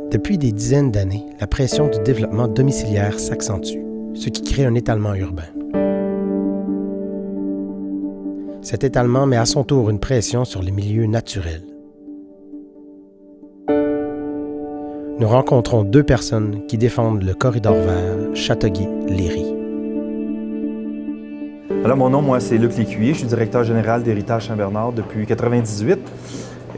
Depuis des dizaines d'années, la pression du développement domiciliaire s'accentue, ce qui crée un étalement urbain. Cet étalement met à son tour une pression sur les milieux naturels. Nous rencontrons deux personnes qui défendent le corridor vert Châteauguay-Léry. Alors, mon nom, moi, c'est Luc Lécuyer. Je suis directeur général d'Héritage Saint-Bernard depuis 1998.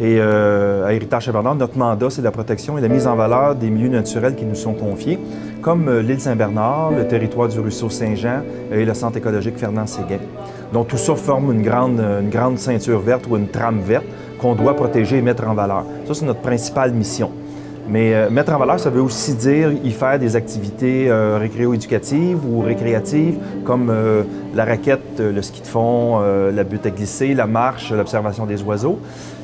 Et à Héritage Saint-Bernard, notre mandat, c'est la protection et la mise en valeur des milieux naturels qui nous sont confiés, comme l'île Saint-Bernard, le territoire du ruisseau Saint-Jean et le centre écologique Fernand-Séguin. Donc, tout ça forme une grande ceinture verte ou une trame verte qu'on doit protéger et mettre en valeur. Ça, c'est notre principale mission. Mais mettre en valeur, ça veut aussi dire y faire des activités récréo-éducatives ou récréatives, comme la raquette, le ski de fond, la butte à glisser, la marche, l'observation des oiseaux.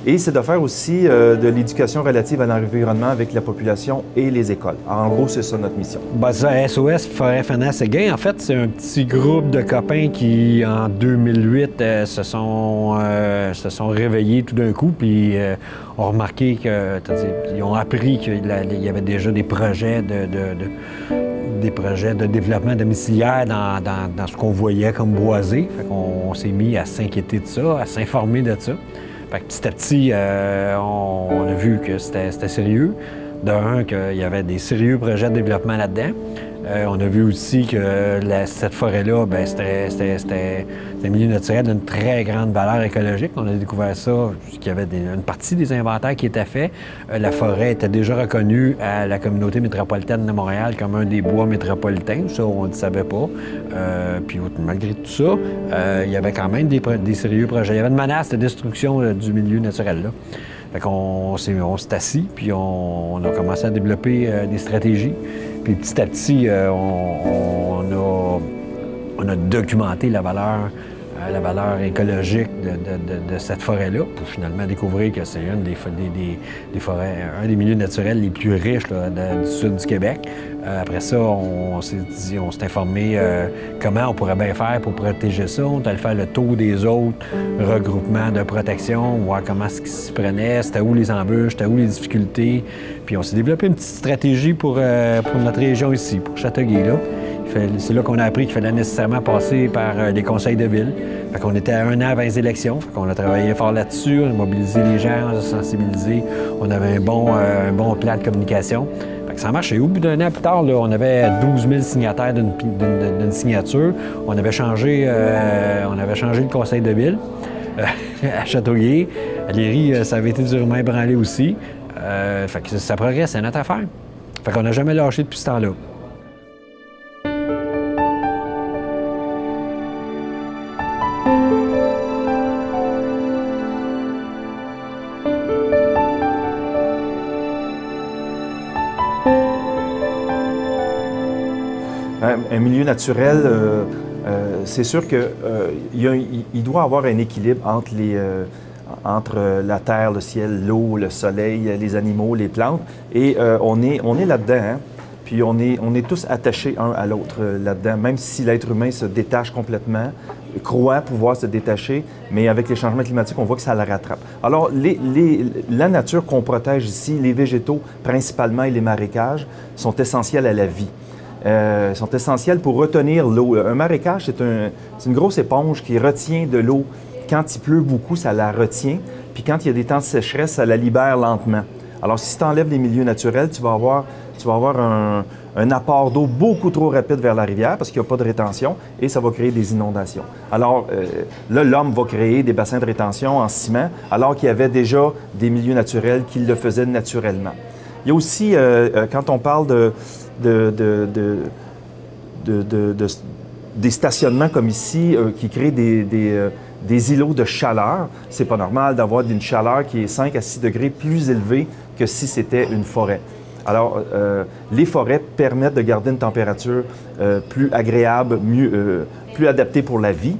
Et c'est de faire aussi de l'éducation relative à l'environnement avec la population et les écoles. Alors, en gros, c'est ça notre mission. Ben, ça, SOS Forêt Fernand-Séguin, en fait, c'est un petit groupe de copains qui, en 2008, se sont réveillés tout d'un coup, puis ont remarqué ils ont appris qu'il y avait déjà des projets de développement domiciliaire dans ce qu'on voyait comme boisé. Fait qu'on s'est mis à s'inquiéter de ça, à s'informer de ça. Fait que petit à petit, on a vu que c'était sérieux. D'un, qu'il y avait des sérieux projets de développement là-dedans. On a vu aussi que cette forêt-là, ben, c'était un milieu naturel d'une très grande valeur écologique. On a découvert ça, qu'il y avait une partie des inventaires qui étaient faits. La forêt était déjà reconnue à la communauté métropolitaine de Montréal comme un des bois métropolitains. Ça, on ne savait pas. Puis malgré tout ça, il y avait quand même des sérieux projets. Il y avait une menace de destruction du milieu naturel, là. Fait qu'on s'est assis, puis on a commencé à développer des stratégies. Puis petit à petit, on a documenté la valeur écologique de cette forêt-là, pour finalement découvrir que c'est une des forêts, un des milieux naturels les plus riches là, du sud du Québec. Après ça, on s'est informé comment on pourrait bien faire pour protéger ça. On allait faire le tour des autres regroupements de protection, voir comment ce qui s'y prenait, c'était où les embûches, c'était où les difficultés. Puis on s'est développé une petite stratégie pour notre région ici, pour Châteauguay, là. C'est là qu'on a appris qu'il fallait nécessairement passer par les conseils de ville. Fait qu'on était à 1 an avant les élections. Fait qu'on a travaillé fort là-dessus, on a mobilisé les gens, on a sensibilisé. On avait un bon plan de communication. Fait que ça marchait. Au bout d'1 an plus tard, là, on avait 12 000 signataires d'une signature. On avait changé le conseil de ville à Châteauguay. À Léry, ça avait été durement ébranlé aussi. Fait que ça progresse, c'est notre affaire. Fait qu'on n'a jamais lâché depuis ce temps-là. Un milieu naturel, c'est sûr qu'il doit avoir un équilibre entre la terre, le ciel, l'eau, le soleil, les animaux, les plantes. Et on est là-dedans, hein? Puis on est tous attachés un à l'autre là-dedans, même si l'être humain se détache complètement, croit pouvoir se détacher, mais avec les changements climatiques, on voit que ça la rattrape. Alors, la nature qu'on protège ici, les végétaux principalement et les marécages, sont essentiels à la vie. Sont essentiels pour retenir l'eau. Un marécage, c'est une grosse éponge qui retient de l'eau. Quand il pleut beaucoup, ça la retient. Puis quand il y a des temps de sécheresse, ça la libère lentement. Alors, si tu enlèves les milieux naturels, tu vas avoir un apport d'eau beaucoup trop rapide vers la rivière parce qu'il n'y a pas de rétention et ça va créer des inondations. Alors, là, l'homme va créer des bassins de rétention en ciment alors qu'il y avait déjà des milieux naturels qui le faisaient naturellement. Il y a aussi, quand on parle des stationnements comme ici qui créent des îlots de chaleur. C'est pas normal d'avoir une chaleur qui est 5 à 6 degrés plus élevée que si c'était une forêt. Alors, les forêts permettent de garder une température plus agréable, plus adaptée pour la vie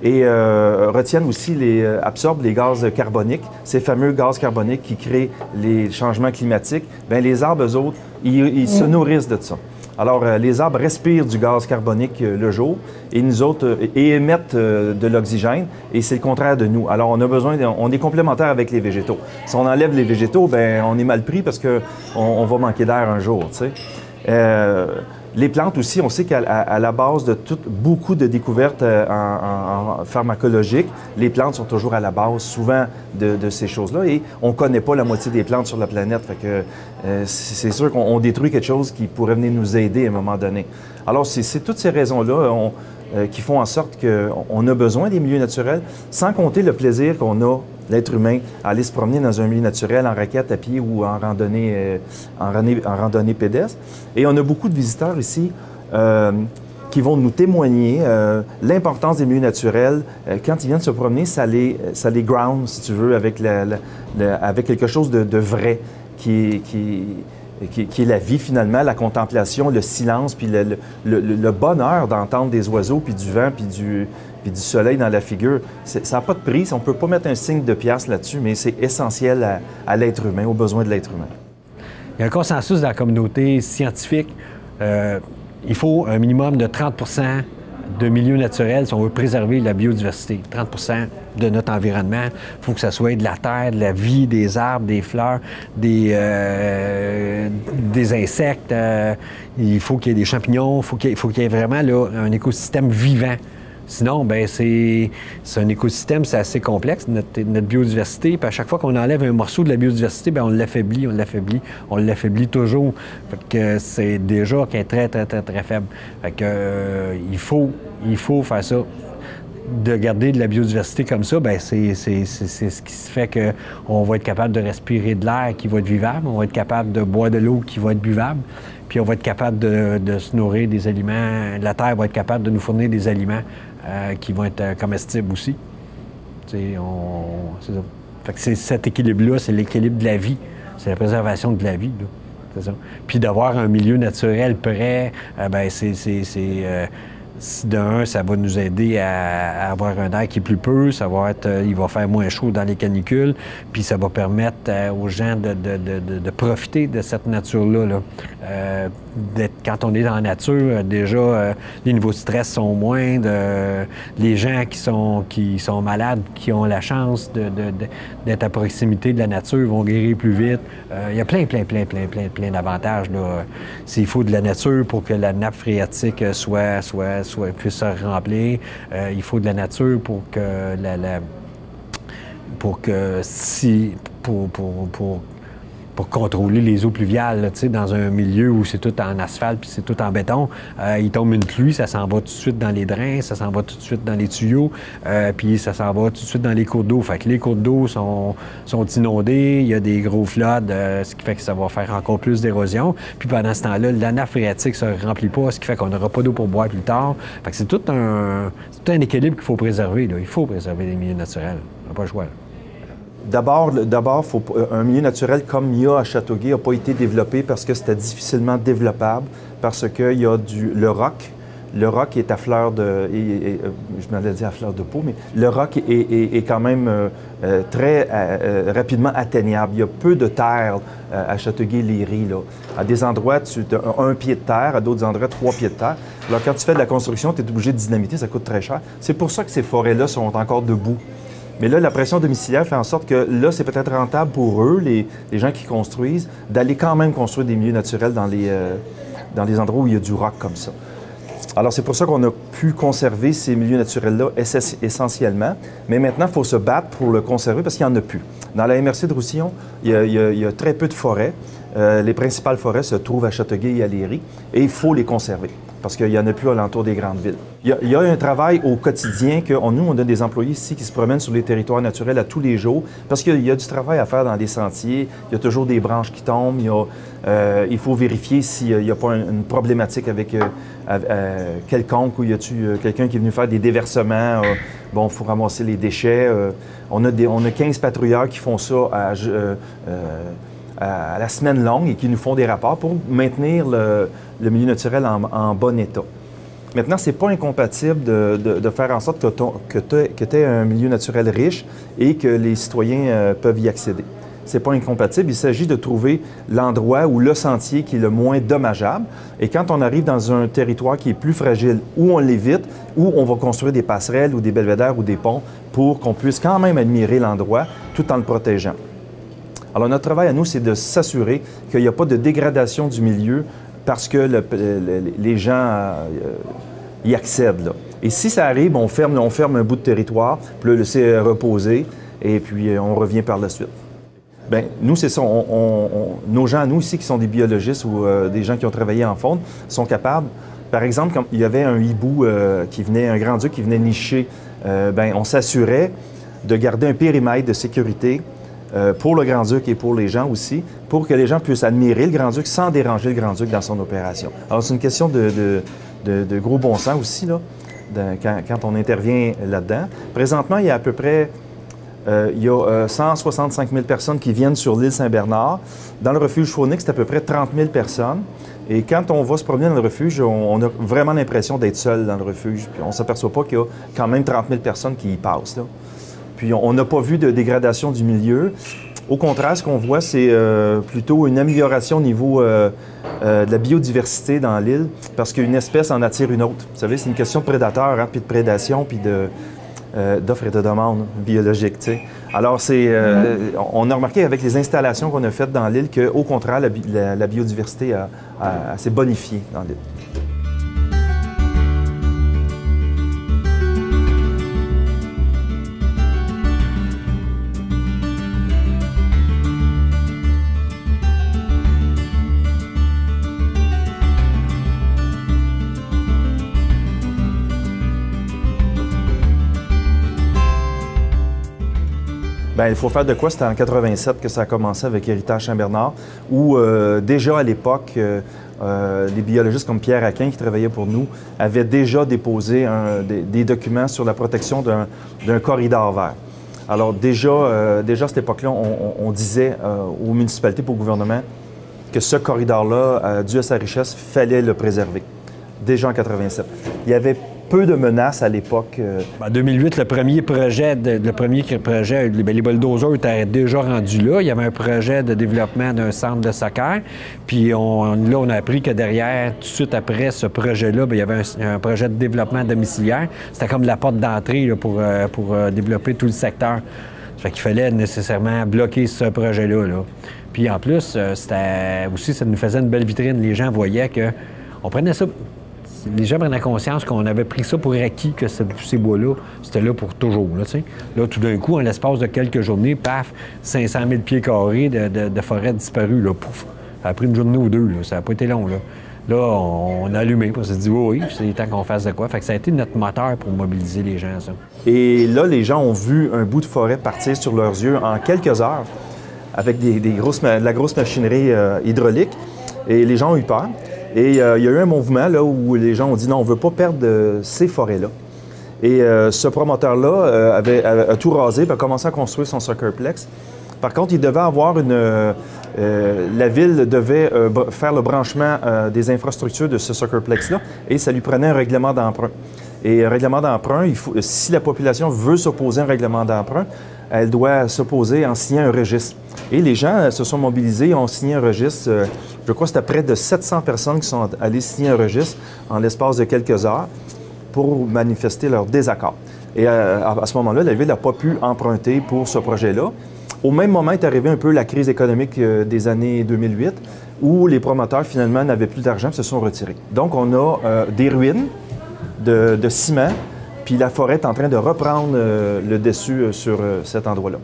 et retiennent aussi, absorbent les gaz carboniques, ces fameux gaz carboniques qui créent les changements climatiques. Bien, les arbres, eux autres, ils se nourrissent de ça. Alors, les arbres respirent du gaz carbonique le jour et nous autres, et émettent de l'oxygène, et c'est le contraire de nous. Alors, on a besoin, on est complémentaires avec les végétaux. Si on enlève les végétaux, bien, on est mal pris parce qu'on va manquer d'air un jour, tu sais. Les plantes aussi, on sait qu'à la base de beaucoup de découvertes en pharmacologiques, les plantes sont toujours à la base, souvent, de ces choses-là. Et on ne connaît pas la moitié des plantes sur la planète. Fait que c'est sûr qu'on détruit quelque chose qui pourrait venir nous aider à un moment donné. Alors, c'est toutes ces raisons-là qui font en sorte qu'on a besoin des milieux naturels, sans compter le plaisir qu'on a, l'être humain, à aller se promener dans un milieu naturel en raquette, à pied ou en randonnée pédestre. Et on a beaucoup de visiteurs ici qui vont nous témoigner l'importance des milieux naturels. Quand ils viennent se promener, ça les ground, si tu veux, avec quelque chose de vrai qui est la vie, finalement, la contemplation, le silence, puis le bonheur d'entendre des oiseaux, puis du vent, puis du soleil dans la figure. Ça n'a pas de prix, on ne peut pas mettre un signe de pièce là-dessus, mais c'est essentiel à l'être humain, aux besoins de l'être humain. Il y a un consensus dans la communauté scientifique. Il faut un minimum de 30 de milieux naturels si on veut préserver la biodiversité. 30 de notre environnement. Il faut que ce soit de la terre, de la vie, des arbres, des fleurs, des insectes. Il faut qu'il y ait des champignons. Il faut qu'il y ait vraiment là, un écosystème vivant. Sinon, bien, c'est un écosystème, c'est assez complexe, notre biodiversité. Puis à chaque fois qu'on enlève un morceau de la biodiversité, bien, on l'affaiblit toujours. Fait que c'est déjà qui est très, très, très, très faible. Fait que il faut faire ça. De garder de la biodiversité comme ça, bien, c'est ce qui se fait qu'on va être capable de respirer de l'air qui va être vivable, on va être capable de boire de l'eau qui va être buvable, puis on va être capable de se nourrir des aliments. La terre va être capable de nous fournir des aliments qui vont être comestibles aussi. C'est ça. Fait que c'est cet équilibre-là, c'est l'équilibre de la vie. C'est la préservation de la vie, là. C'est ça. Puis d'avoir un milieu naturel prêt, bien, d'un, ça va nous aider à avoir un air qui est plus pur, il va faire moins chaud dans les canicules, puis ça va permettre aux gens de profiter de cette nature-là. Là. Quand on est dans la nature, déjà, les niveaux de stress sont moindres, les gens qui sont malades, qui ont la chance d'être à proximité de la nature, vont guérir plus vite. Il y a plein d'avantages. S'il faut de la nature pour que la nappe phréatique puisse se remplir, il faut de la nature pour contrôler les eaux pluviales, là, dans un milieu où c'est tout en asphalte puis c'est tout en béton. Il tombe une pluie, ça s'en va tout de suite dans les drains, ça s'en va tout de suite dans les tuyaux, puis ça s'en va tout de suite dans les cours d'eau. Fait que les cours d'eau sont inondés, il y a des gros floods, ce qui fait que ça va faire encore plus d'érosion. Puis pendant ce temps-là, la nappe phréatique ne se remplit pas, ce qui fait qu'on n'aura pas d'eau pour boire plus tard. Fait que c'est tout un équilibre qu'il faut préserver, là. Il faut préserver les milieux naturels. On n'a pas le choix, là. D'abord, un milieu naturel comme il y a à Châteauguay n'a pas été développé parce que c'était difficilement développable, parce qu'il y a le roc. Le roc est à fleur de... je m'allais dire à fleur de peau, mais le roc est quand même très rapidement atteignable. Il y a peu de terre à Châteauguay-Léry, là. À des endroits, tu as 1 pied de terre, à d'autres endroits, 3 pieds de terre. Alors, quand tu fais de la construction, tu es obligé de dynamiter, ça coûte très cher. C'est pour ça que ces forêts-là sont encore debout. Mais là, la pression domiciliaire fait en sorte que là, c'est peut-être rentable pour eux, les gens qui construisent, d'aller quand même construire des milieux naturels dans les endroits où il y a du roc comme ça. Alors, c'est pour ça qu'on a pu conserver ces milieux naturels-là essentiellement. Mais maintenant, il faut se battre pour le conserver parce qu'il n'y en a plus. Dans la MRC de Roussillon, il y a très peu de forêts. Les principales forêts se trouvent à Châteauguay et à Léry, et il faut les conserver parce qu'il n'y en a plus alentour des grandes villes. Il y a un travail au quotidien que nous, on a des employés ici qui se promènent sur les territoires naturels à tous les jours parce qu'il y a du travail à faire dans les sentiers, il y a toujours des branches qui tombent, il faut vérifier s'il n'y a pas une problématique avec quelconque ou y a-t-il quelqu'un qui est venu faire des déversements, bon, il faut ramasser les déchets. On a 15 patrouilleurs qui font ça à la semaine longue et qui nous font des rapports pour maintenir le milieu naturel en bon état. Maintenant, ce n'est pas incompatible de faire en sorte que tu aies un milieu naturel riche et que les citoyens peuvent y accéder. c'est pas incompatible. Il s'agit de trouver l'endroit ou le sentier qui est le moins dommageable. Et quand on arrive dans un territoire qui est plus fragile, où on l'évite, où on va construire des passerelles ou des belvédères ou des ponts pour qu'on puisse quand même admirer l'endroit tout en le protégeant. Alors, notre travail à nous, c'est de s'assurer qu'il n'y a pas de dégradation du milieu parce que les gens y accèdent, là. Et si ça arrive, on ferme un bout de territoire, puis le laisser reposer, et puis on revient par la suite. Bien, nous, c'est ça. Nos gens, nous ici, qui sont des biologistes ou des gens qui ont travaillé en faune, sont capables. Par exemple, quand il y avait un hibou un grand-duc qui venait nicher, bien, on s'assurait de garder un périmètre de sécurité pour le grand-duc et pour les gens aussi, pour que les gens puissent admirer le grand-duc sans déranger le grand-duc dans son opération. Alors, c'est une question de gros bon sens aussi, là, quand on intervient là-dedans. Présentement, il y a à peu près 165 000 personnes qui viennent sur l'île Saint-Bernard. Dans le refuge faunique, c'est à peu près 30 000 personnes. Et quand on va se promener dans le refuge, on a vraiment l'impression d'être seul dans le refuge. Puis on ne s'aperçoit pas qu'il y a quand même 30 000 personnes qui y passent, là. Puis on n'a pas vu de dégradation du milieu. Au contraire, ce qu'on voit, c'est plutôt une amélioration au niveau de la biodiversité dans l'île, parce qu'une espèce en attire une autre. Vous savez, c'est une question de prédateurs, hein, puis de prédation, puis d'offre et de demande biologique, tu sais. Alors, on a remarqué avec les installations qu'on a faites dans l'île qu'au contraire, la biodiversité s'est bonifiée dans l'île. Bien, il faut faire de quoi? C'était en 87 que ça a commencé avec Héritage Saint-Bernard, où déjà à l'époque, les biologistes comme Pierre Aquin, qui travaillait pour nous, avaient déjà déposé des documents sur la protection d'un corridor vert. Alors déjà à cette époque-là, on disait aux municipalités et au gouvernement que ce corridor-là, dû à sa richesse, fallait le préserver. Déjà en 87. Il y avait peu de menaces à l'époque. En 2008, le premier projet, les bulldozers étaient déjà rendus là. Il y avait un projet de développement d'un centre de soccer. Puis on a appris que derrière, tout de suite après ce projet-là, bien, il y avait un projet de développement domiciliaire. C'était comme la porte d'entrée là, pour développer tout le secteur. Ça fait qu'il fallait nécessairement bloquer ce projet-là, là. Puis en plus, ça nous faisait une belle vitrine. Les gens voyaient qu'on prenait ça. Les gens prenaient conscience qu'on avait pris ça pour acquis, que ces bois-là, c'était là pour toujours. Là, là, tout d'un coup, en l'espace de quelques journées, paf, 500 000 pieds carrés de forêt disparue. Là, pouf, ça a pris une journée ou deux. Là, ça n'a pas été long. Là, on a allumé. On s'est dit, oui, c'est temps qu'on fasse de quoi. Fait que ça a été notre moteur pour mobiliser les gens, ça. Et là, les gens ont vu un bout de forêt partir sur leurs yeux en quelques heures avec de la grosse machinerie hydraulique. Et les gens ont eu peur. Et il y a eu un mouvement là, où les gens ont dit non, on ne veut pas perdre ces forêts-là. Et ce promoteur-là a tout rasé et a commencé à construire son soccerplex. Par contre, il devait avoir la ville devait faire le branchement des infrastructures de ce soccerplex-là et ça lui prenait un règlement d'emprunt. Et un règlement d'emprunt, si la population veut s'opposer à un règlement d'emprunt, elle doit s'opposer en signant un registre. Et les gens se sont mobilisés, ont signé un registre. Je crois que c'était près de 700 personnes qui sont allées signer un registre en l'espace de quelques heures pour manifester leur désaccord. Et à ce moment-là, la ville n'a pas pu emprunter pour ce projet-là. Au même moment est arrivée un peu la crise économique des années 2008, où les promoteurs, finalement, n'avaient plus d'argent et se sont retirés. Donc, on a des ruines de ciment, puis la forêt est en train de reprendre le dessus sur cet endroit-là.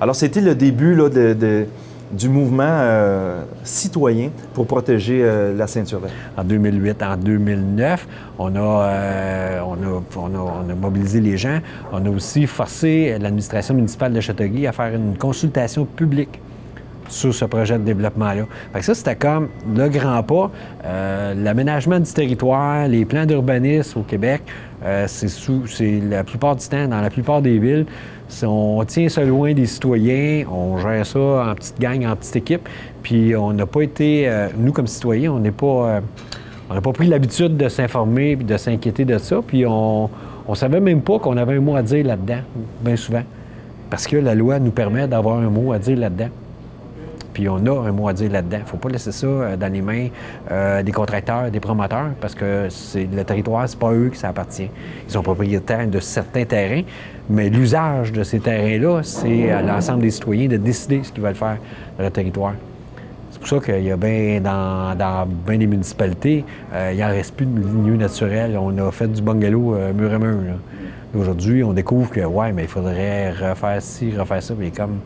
Alors, c'était le début là, du mouvement citoyen pour protéger la ceinture verte. En 2008, en 2009, on a mobilisé les gens. On a aussi forcé l'administration municipale de Châteauguay à faire une consultation publique sur ce projet de développement-là. Fait que ça, c'était comme le grand pas. L'aménagement du territoire, les plans d'urbanisme au Québec, c'est la plupart du temps, dans la plupart des villes, on tient ça loin des citoyens, on gère ça en petite gang, en petite équipe, puis on n'a pas été, nous comme citoyens, on n'a pas pris l'habitude de s'informer et de s'inquiéter de ça, puis on savait même pas qu'on avait un mot à dire là-dedans, bien souvent, parce que la loi nous permet d'avoir un mot à dire là-dedans. puis on a un mot à dire là-dedans. Il ne faut pas laisser ça dans les mains des contracteurs, des promoteurs, parce que le territoire, c'est pas eux que ça appartient. Ils sont propriétaires de certains terrains, mais l'usage de ces terrains-là, c'est à l'ensemble des citoyens de décider ce qu'ils veulent faire dans le territoire. C'est pour ça qu'il y a bien, dans bien des municipalités, il n'en reste plus de milieu naturel. On a fait du bungalow mur à mur. Aujourd'hui, on découvre que, ouais, mais il faudrait refaire ci, refaire ça, mais comme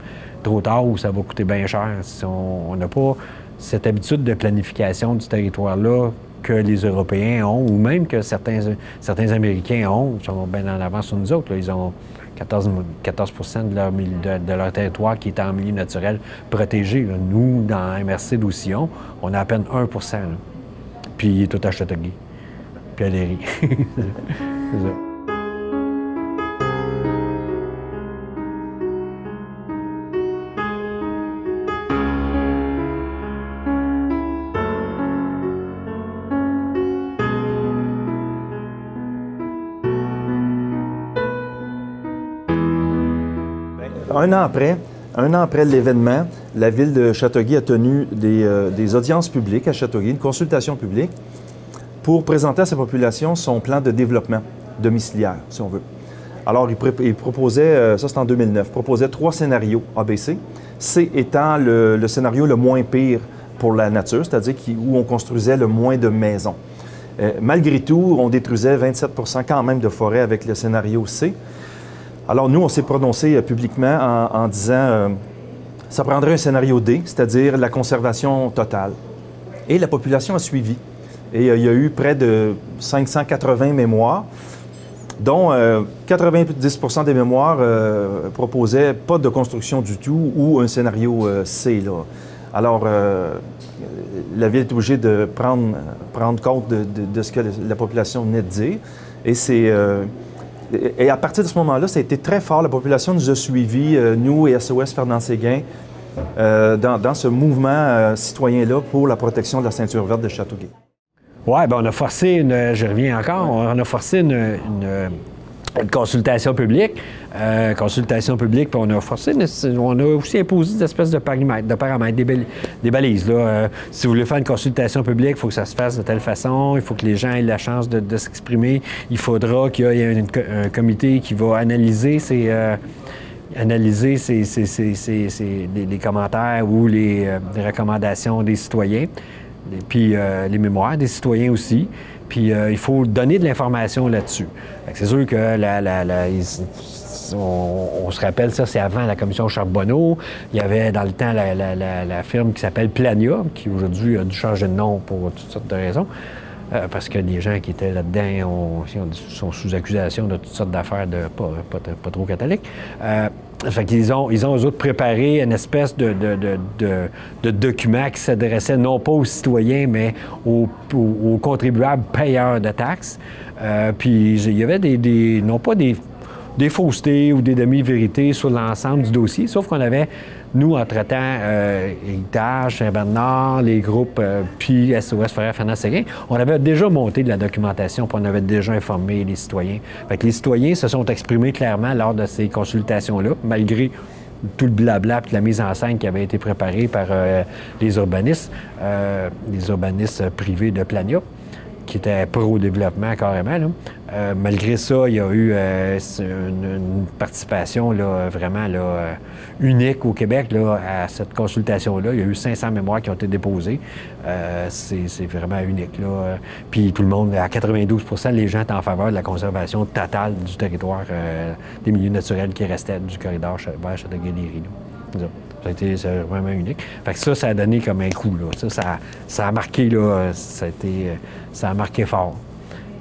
trop tard ou ça va coûter bien cher. Si on n'a pas cette habitude de planification du territoire-là que les Européens ont, ou même que certains Américains ont, ils sont bien en avance sur nous autres. Là. Ils ont 14 de leur territoire qui est en milieu naturel protégé. Là. Nous, dans MRC d'Aucillon, on a à peine 1 là. Puis il est tout à Châteauguay. Puis à Léry. C'est ça. Un an après l'événement, la Ville de Châteauguay a tenu des audiences publiques à Châteauguay, une consultation publique, pour présenter à sa population son plan de développement domiciliaire, si on veut. Alors, il proposait, ça c'est en 2009, proposait 3 scénarios ABC, C étant le scénario le moins pire pour la nature, c'est-à-dire où on construisait le moins de maisons. Malgré tout, on détruisait 27 quand même de forêt avec le scénario C. Alors, nous, on s'est prononcé publiquement en disant ça prendrait un scénario D, c'est-à-dire la conservation totale. Et la population a suivi. Et il y a eu près de 580 mémoires, dont 90 des mémoires proposaient pas de construction du tout ou un scénario C. Là. Alors, la Ville est obligée de prendre compte de ce que la population venait de dire. Et à partir de ce moment-là, ça a été très fort. La population nous a suivis, nous et SOS Fernand-Séguin, dans ce mouvement citoyen-là pour la protection de la ceinture verte de Châteauguay. Oui, bien, on a forcé je reviens encore, on a forcé une consultation publique. Puis on a forcé, on a aussi imposé des espèces de paramètres, des balises. Là. Si vous voulez faire une consultation publique, il faut que ça se fasse de telle façon, il faut que les gens aient la chance de s'exprimer. Il faudra qu'il y ait un comité qui va analyser les commentaires ou les recommandations des citoyens, puis les mémoires des citoyens aussi. Puis il faut donner de l'information là-dessus. C'est sûr que on se rappelle, ça, c'est avant la commission Charbonneau. Il y avait dans le temps la firme qui s'appelle Plania, qui aujourd'hui a dû changer de nom pour toutes sortes de raisons. Parce que les gens qui étaient là-dedans sont sous accusation de toutes sortes d'affaires pas trop catholiques. Fait qu'ils ont eux autres préparé une espèce de document qui s'adressait non pas aux citoyens, mais aux contribuables payeurs de taxes. Puis il y avait non pas des faussetés ou des demi-vérités sur l'ensemble du dossier, sauf qu'on avait, nous, entre-temps, Héritage, Saint-Bernard, les groupes, puis SOS Fernand-Séguin, on avait déjà monté de la documentation, puis on avait déjà informé les citoyens. Fait que les citoyens se sont exprimés clairement lors de ces consultations-là, malgré tout le blabla et la mise en scène qui avait été préparée par les urbanistes privés de Plania, qui étaient pro-développement carrément. Là. Malgré ça, il y a eu une participation là, vraiment là, unique au Québec là, à cette consultation-là. Il y a eu 500 mémoires qui ont été déposées. C'est vraiment unique. Là. Puis tout le monde, à 92 % les gens étaient en faveur de la conservation totale du territoire des milieux naturels qui restaient du corridor vers Châteauguay-Léry. C'est vraiment unique. Fait que ça a donné comme un coup. Là. Ça a marqué, là, ça a marqué fort.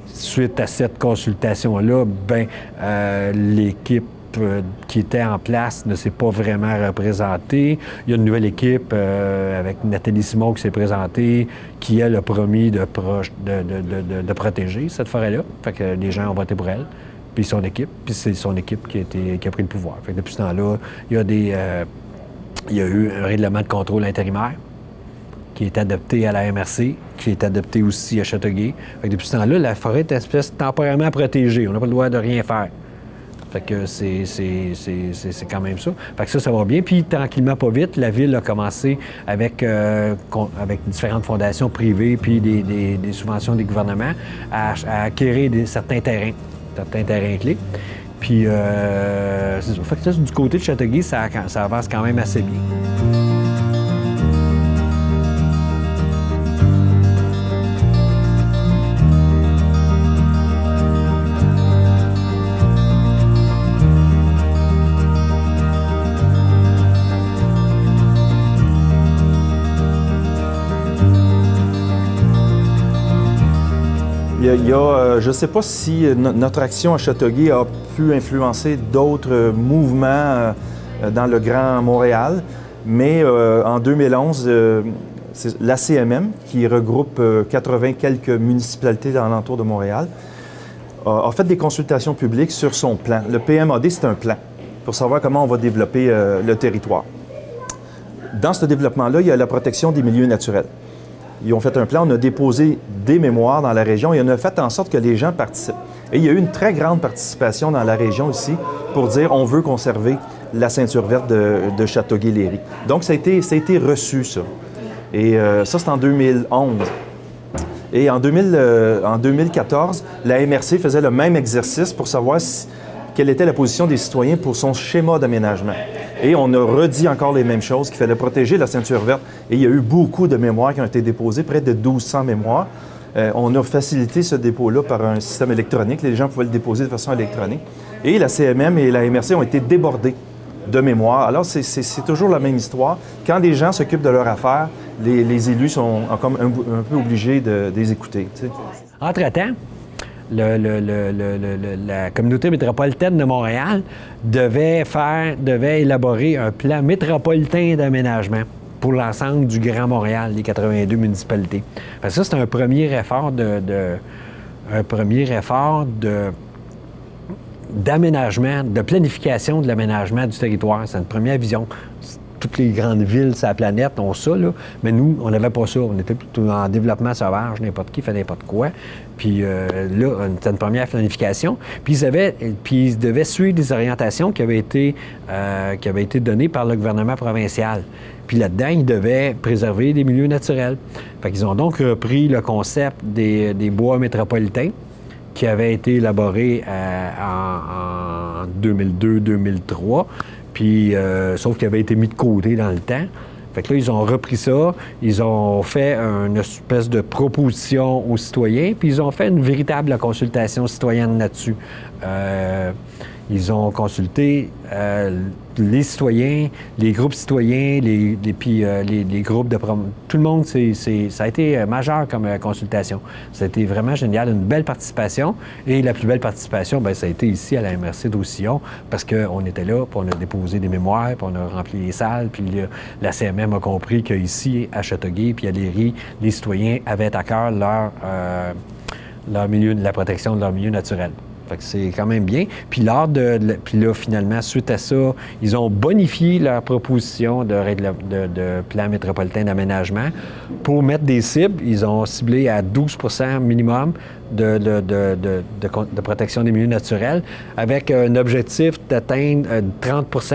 Suite à cette consultation-là, l'équipe qui était en place ne s'est pas vraiment représentée. Il y a une nouvelle équipe avec Nathalie Simon qui s'est présentée, qui elle a promis de protéger cette forêt-là. Fait que les gens ont voté pour elle, puis son équipe. Puis c'est son équipe qui a pris le pouvoir. Fait que depuis ce temps-là, il y a eu un règlement de contrôle intérimaire qui est adopté à la MRC, qui est adopté aussi à Châteauguay. Depuis ce temps-là, la forêt est une espèce temporairement protégée. On n'a pas le droit de rien faire. Fait que c'est quand même ça. Fait que ça va bien. Puis tranquillement, pas vite, la Ville a commencé avec différentes fondations privées puis des subventions des gouvernements à acquérir certains terrains clés. Puis c'est ça. Fait que ça, du côté de Châteauguay, ça avance quand même assez bien. Je ne sais pas si notre action à Châteauguay a pu influencer d'autres mouvements dans le Grand Montréal, mais en 2011, c'est l'ACMM, qui regroupe 80 quelques municipalités dans l'entour de Montréal, a fait des consultations publiques sur son plan. Le PMAD, c'est un plan pour savoir comment on va développer le territoire. Dans ce développement-là, il y a la protection des milieux naturels. Ils ont fait un plan, on a déposé des mémoires dans la région et on a fait en sorte que les gens participent. Et il y a eu une très grande participation dans la région ici pour dire on veut conserver la ceinture verte de Châteauguay-Léry. Donc, ça a été reçu, ça. Et ça, c'est en 2011. Et en 2014, la MRC faisait le même exercice pour savoir quelle était la position des citoyens pour son schéma d'aménagement. Et on a redit encore les mêmes choses, qu'il fallait protéger la ceinture verte. Et il y a eu beaucoup de mémoires qui ont été déposées, près de 1200 mémoires. On a facilité ce dépôt-là par un système électronique. Les gens pouvaient le déposer de façon électronique. Et la CMM et la MRC ont été débordés de mémoires. Alors, c'est toujours la même histoire. Quand des gens s'occupent de leur affaire, les élus sont comme un peu obligés de les écouter. Tu sais. Entre-temps, la communauté métropolitaine de Montréal devait élaborer un plan métropolitain d'aménagement pour l'ensemble du Grand Montréal, les 82 municipalités. Parce que ça, c'est un premier effort d'aménagement, de planification de l'aménagement du territoire. C'est une première vision. Toutes les grandes villes sur la planète ont ça, là. Mais nous, on n'avait pas ça. On était plutôt en développement sauvage, n'importe qui fait n'importe quoi. Puis là, c'était une première planification. Puis ils devaient suivre des orientations qui avaient été données par le gouvernement provincial. Puis là-dedans, ils devaient préserver des milieux naturels. Fait qu'ils ont donc repris le concept des bois métropolitains qui avait été élaboré en 2002-2003. Puis, sauf qu'il avait été mis de côté dans le temps. Fait que là, ils ont repris ça, ils ont fait une espèce de proposition aux citoyens, puis ils ont fait une véritable consultation citoyenne là-dessus. Ils ont consulté les citoyens, les groupes citoyens, les groupes de promotion. Tout le monde, ça a été majeur comme consultation. Ça a été vraiment génial, une belle participation. Et la plus belle participation, bien, ça a été ici à la MRC d'Aucillon, parce qu'on était là, puis on a déposé des mémoires, puis on a rempli les salles, puis la CMM a compris qu'ici, à Châteauguay, puis à Léry, les citoyens avaient à cœur la protection de leur milieu naturel. Fait que c'est quand même bien. Puis là, finalement, suite à ça, ils ont bonifié leur proposition de plan métropolitain d'aménagement pour mettre des cibles. Ils ont ciblé à 12 % minimum de protection des milieux naturels avec un objectif d'atteindre 30 %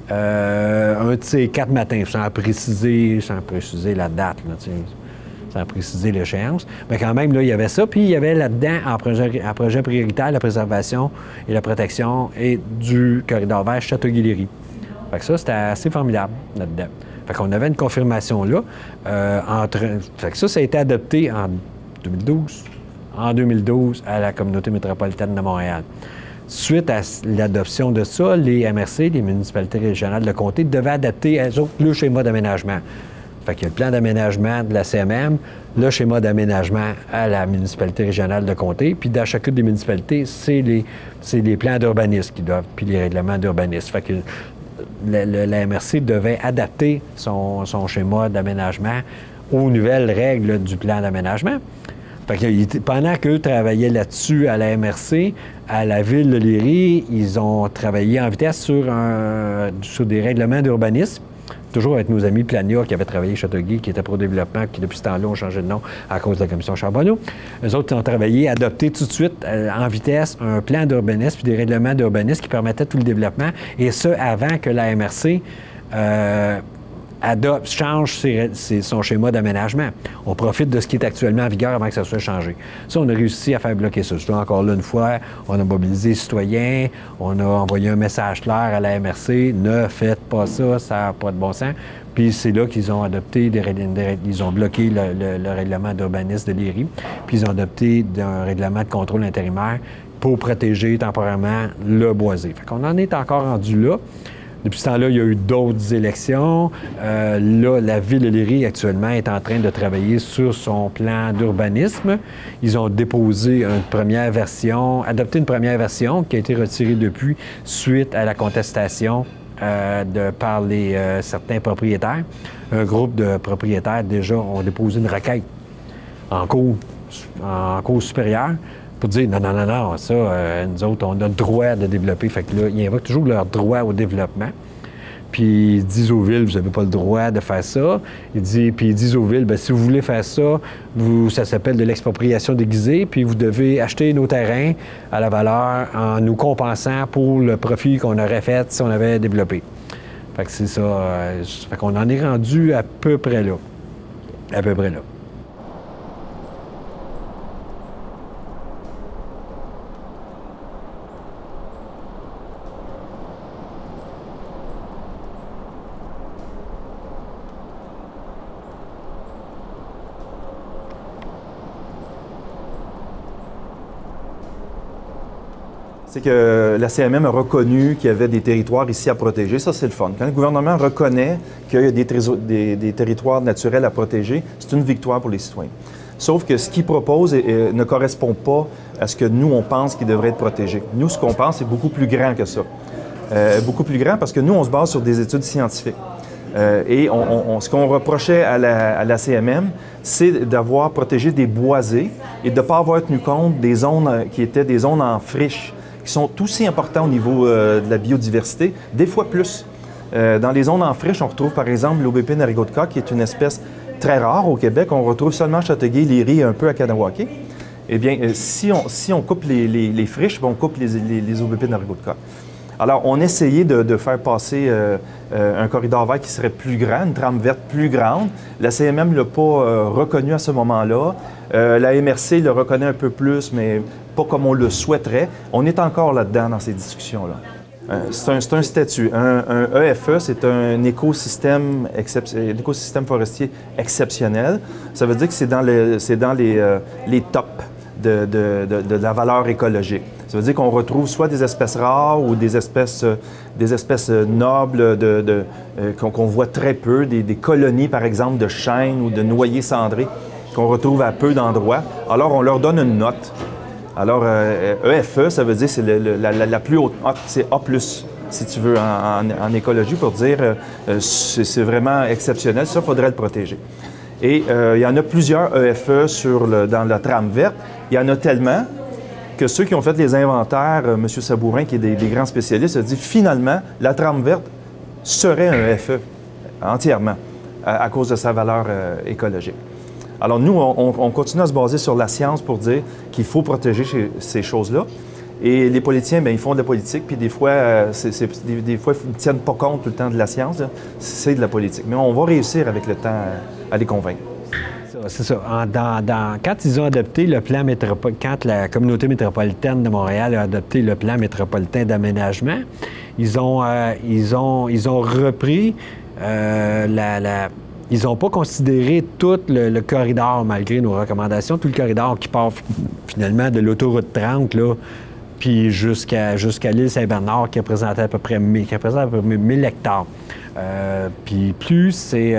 un de ces 4 matins, sans préciser la date, là, sans préciser l'échéance. Mais quand même, là, il y avait ça. Puis il y avait là-dedans, en projet prioritaire, la préservation et la protection du corridor vert Châteauguay-Léry. Fait que ça, c'était assez formidable là-dedans. Fait qu'on avait une confirmation là. Fait que ça a été adopté en 2012 à la communauté métropolitaine de Montréal. Suite à l'adoption de ça, les MRC, les municipalités régionales de comté, devaient adapter elles autres le schéma d'aménagement. Fait qu'il y a le plan d'aménagement de la CMM, le schéma d'aménagement à la municipalité régionale de comté, puis dans chacune des municipalités, c'est les plans d'urbanisme qui doivent, puis les règlements d'urbanisme. Fait que la MRC devait adapter son schéma d'aménagement aux nouvelles règles du plan d'aménagement. Fait que pendant qu'eux travaillaient là-dessus à la MRC, à la ville de Léry, ils ont travaillé en vitesse sur des règlements d'urbanisme. toujours avec nos amis Plania qui avaient travaillé chez Châteauguay, qui étaient pro-développement, qui depuis ce temps-là ont changé de nom à cause de la commission Charbonneau. Eux autres ont travaillé, adopté tout de suite, en vitesse, un plan d'urbanisme puis des règlements d'urbanisme qui permettaient tout le développement, et ce, avant que la MRC change son schéma d'aménagement. On profite de ce qui est actuellement en vigueur avant que ça soit changé. Ça, on a réussi à faire bloquer ça. Encore là, une fois, on a mobilisé les citoyens, on a envoyé un message clair à la MRC, ne faites pas ça, ça n'a pas de bon sens. Puis c'est là qu'ils ont adopté, ils ont bloqué le règlement d'urbanisme de l'IRI, puis ils ont adopté un règlement de contrôle intérimaire pour protéger temporairement le boisé. Fait qu'on en est encore rendu là. Depuis ce temps-là, il y a eu d'autres élections. Là, la ville de Léry, actuellement, est en train de travailler sur son plan d'urbanisme. Ils ont déposé une première version, adopté une première version qui a été retirée depuis suite à la contestation par certains propriétaires. Un groupe de propriétaires, déjà, ont déposé une requête en cour supérieure pour dire non, ça, nous autres, on a le droit de développer. Fait que là, ils invoquent toujours leur droit au développement. Puis ils disent aux villes, vous n'avez pas le droit de faire ça. Puis ils disent aux villes, bien, si vous voulez faire ça, ça s'appelle de l'expropriation déguisée, puis vous devez acheter nos terrains à la valeur en nous compensant pour le profit qu'on aurait fait si on avait développé. Fait que c'est ça. Fait qu'on en est rendu à peu près là. À peu près là. C'est que la CMM a reconnu qu'il y avait des territoires ici à protéger. Ça, c'est le fun. Quand le gouvernement reconnaît qu'il y a des territoires naturels à protéger, c'est une victoire pour les citoyens. Sauf que ce qu'il propose ne correspond pas à ce que nous, on pense qu'il devrait être protégé. Nous, ce qu'on pense, c'est beaucoup plus grand que ça. Beaucoup plus grand parce que nous, on se base sur des études scientifiques. Ce qu'on reprochait à la CMM, c'est d'avoir protégé des boisés et de ne pas avoir tenu compte des zones qui étaient des zones en friche, qui sont aussi importants au niveau de la biodiversité, des fois plus. Dans les zones en friche, on retrouve par exemple l'aubépine harigot de coq, qui est une espèce très rare au Québec. On retrouve seulement à Châteauguay, Léry et un peu à Kahnawake. Eh bien, si on coupe les friches, on coupe les aubépines harigot de coq. Alors, on essayait de faire passer un corridor vert qui serait plus grand, une trame verte plus grande. La CMM ne l'a pas reconnu à ce moment-là. La MRC le reconnaît un peu plus, mais pas comme on le souhaiterait. On est encore là-dedans dans ces discussions-là. C'est un statut. Un EFE, c'est un écosystème forestier exceptionnel. Ça veut dire que c'est dans les tops de la valeur écologique. Ça veut dire qu'on retrouve soit des espèces rares ou des espèces nobles qu'on voit très peu, des colonies, par exemple, de chênes ou de noyers cendrés qu'on retrouve à peu d'endroits. Alors, on leur donne une note. Alors, EFE, ça veut dire c'est la plus haute note, c'est A+, si tu veux, en écologie, pour dire c'est vraiment exceptionnel, ça, il faudrait le protéger. Et il y en a plusieurs EFE dans la trame verte. Il y en a tellement que ceux qui ont fait les inventaires, M. Sabourin, qui est des grands spécialistes, a dit finalement, la trame verte serait un EFE entièrement à cause de sa valeur écologique. Alors nous, on continue à se baser sur la science pour dire qu'il faut protéger ces choses-là. Et les politiciens, bien, ils font de la politique, puis des fois, ils ne tiennent pas compte tout le temps de la science. C'est de la politique. Mais on va réussir avec le temps à les convaincre. C'est ça. Quand ils ont adopté le plan métropolitain, quand la communauté métropolitaine de Montréal a adopté le plan métropolitain d'aménagement, ils ont repris ils n'ont pas considéré tout le corridor, malgré nos recommandations, tout le corridor qui part finalement de l'autoroute 30, là, puis jusqu'à l'île Saint-Bernard, qui représente à peu près 1000 hectares. Puis plus, c'est...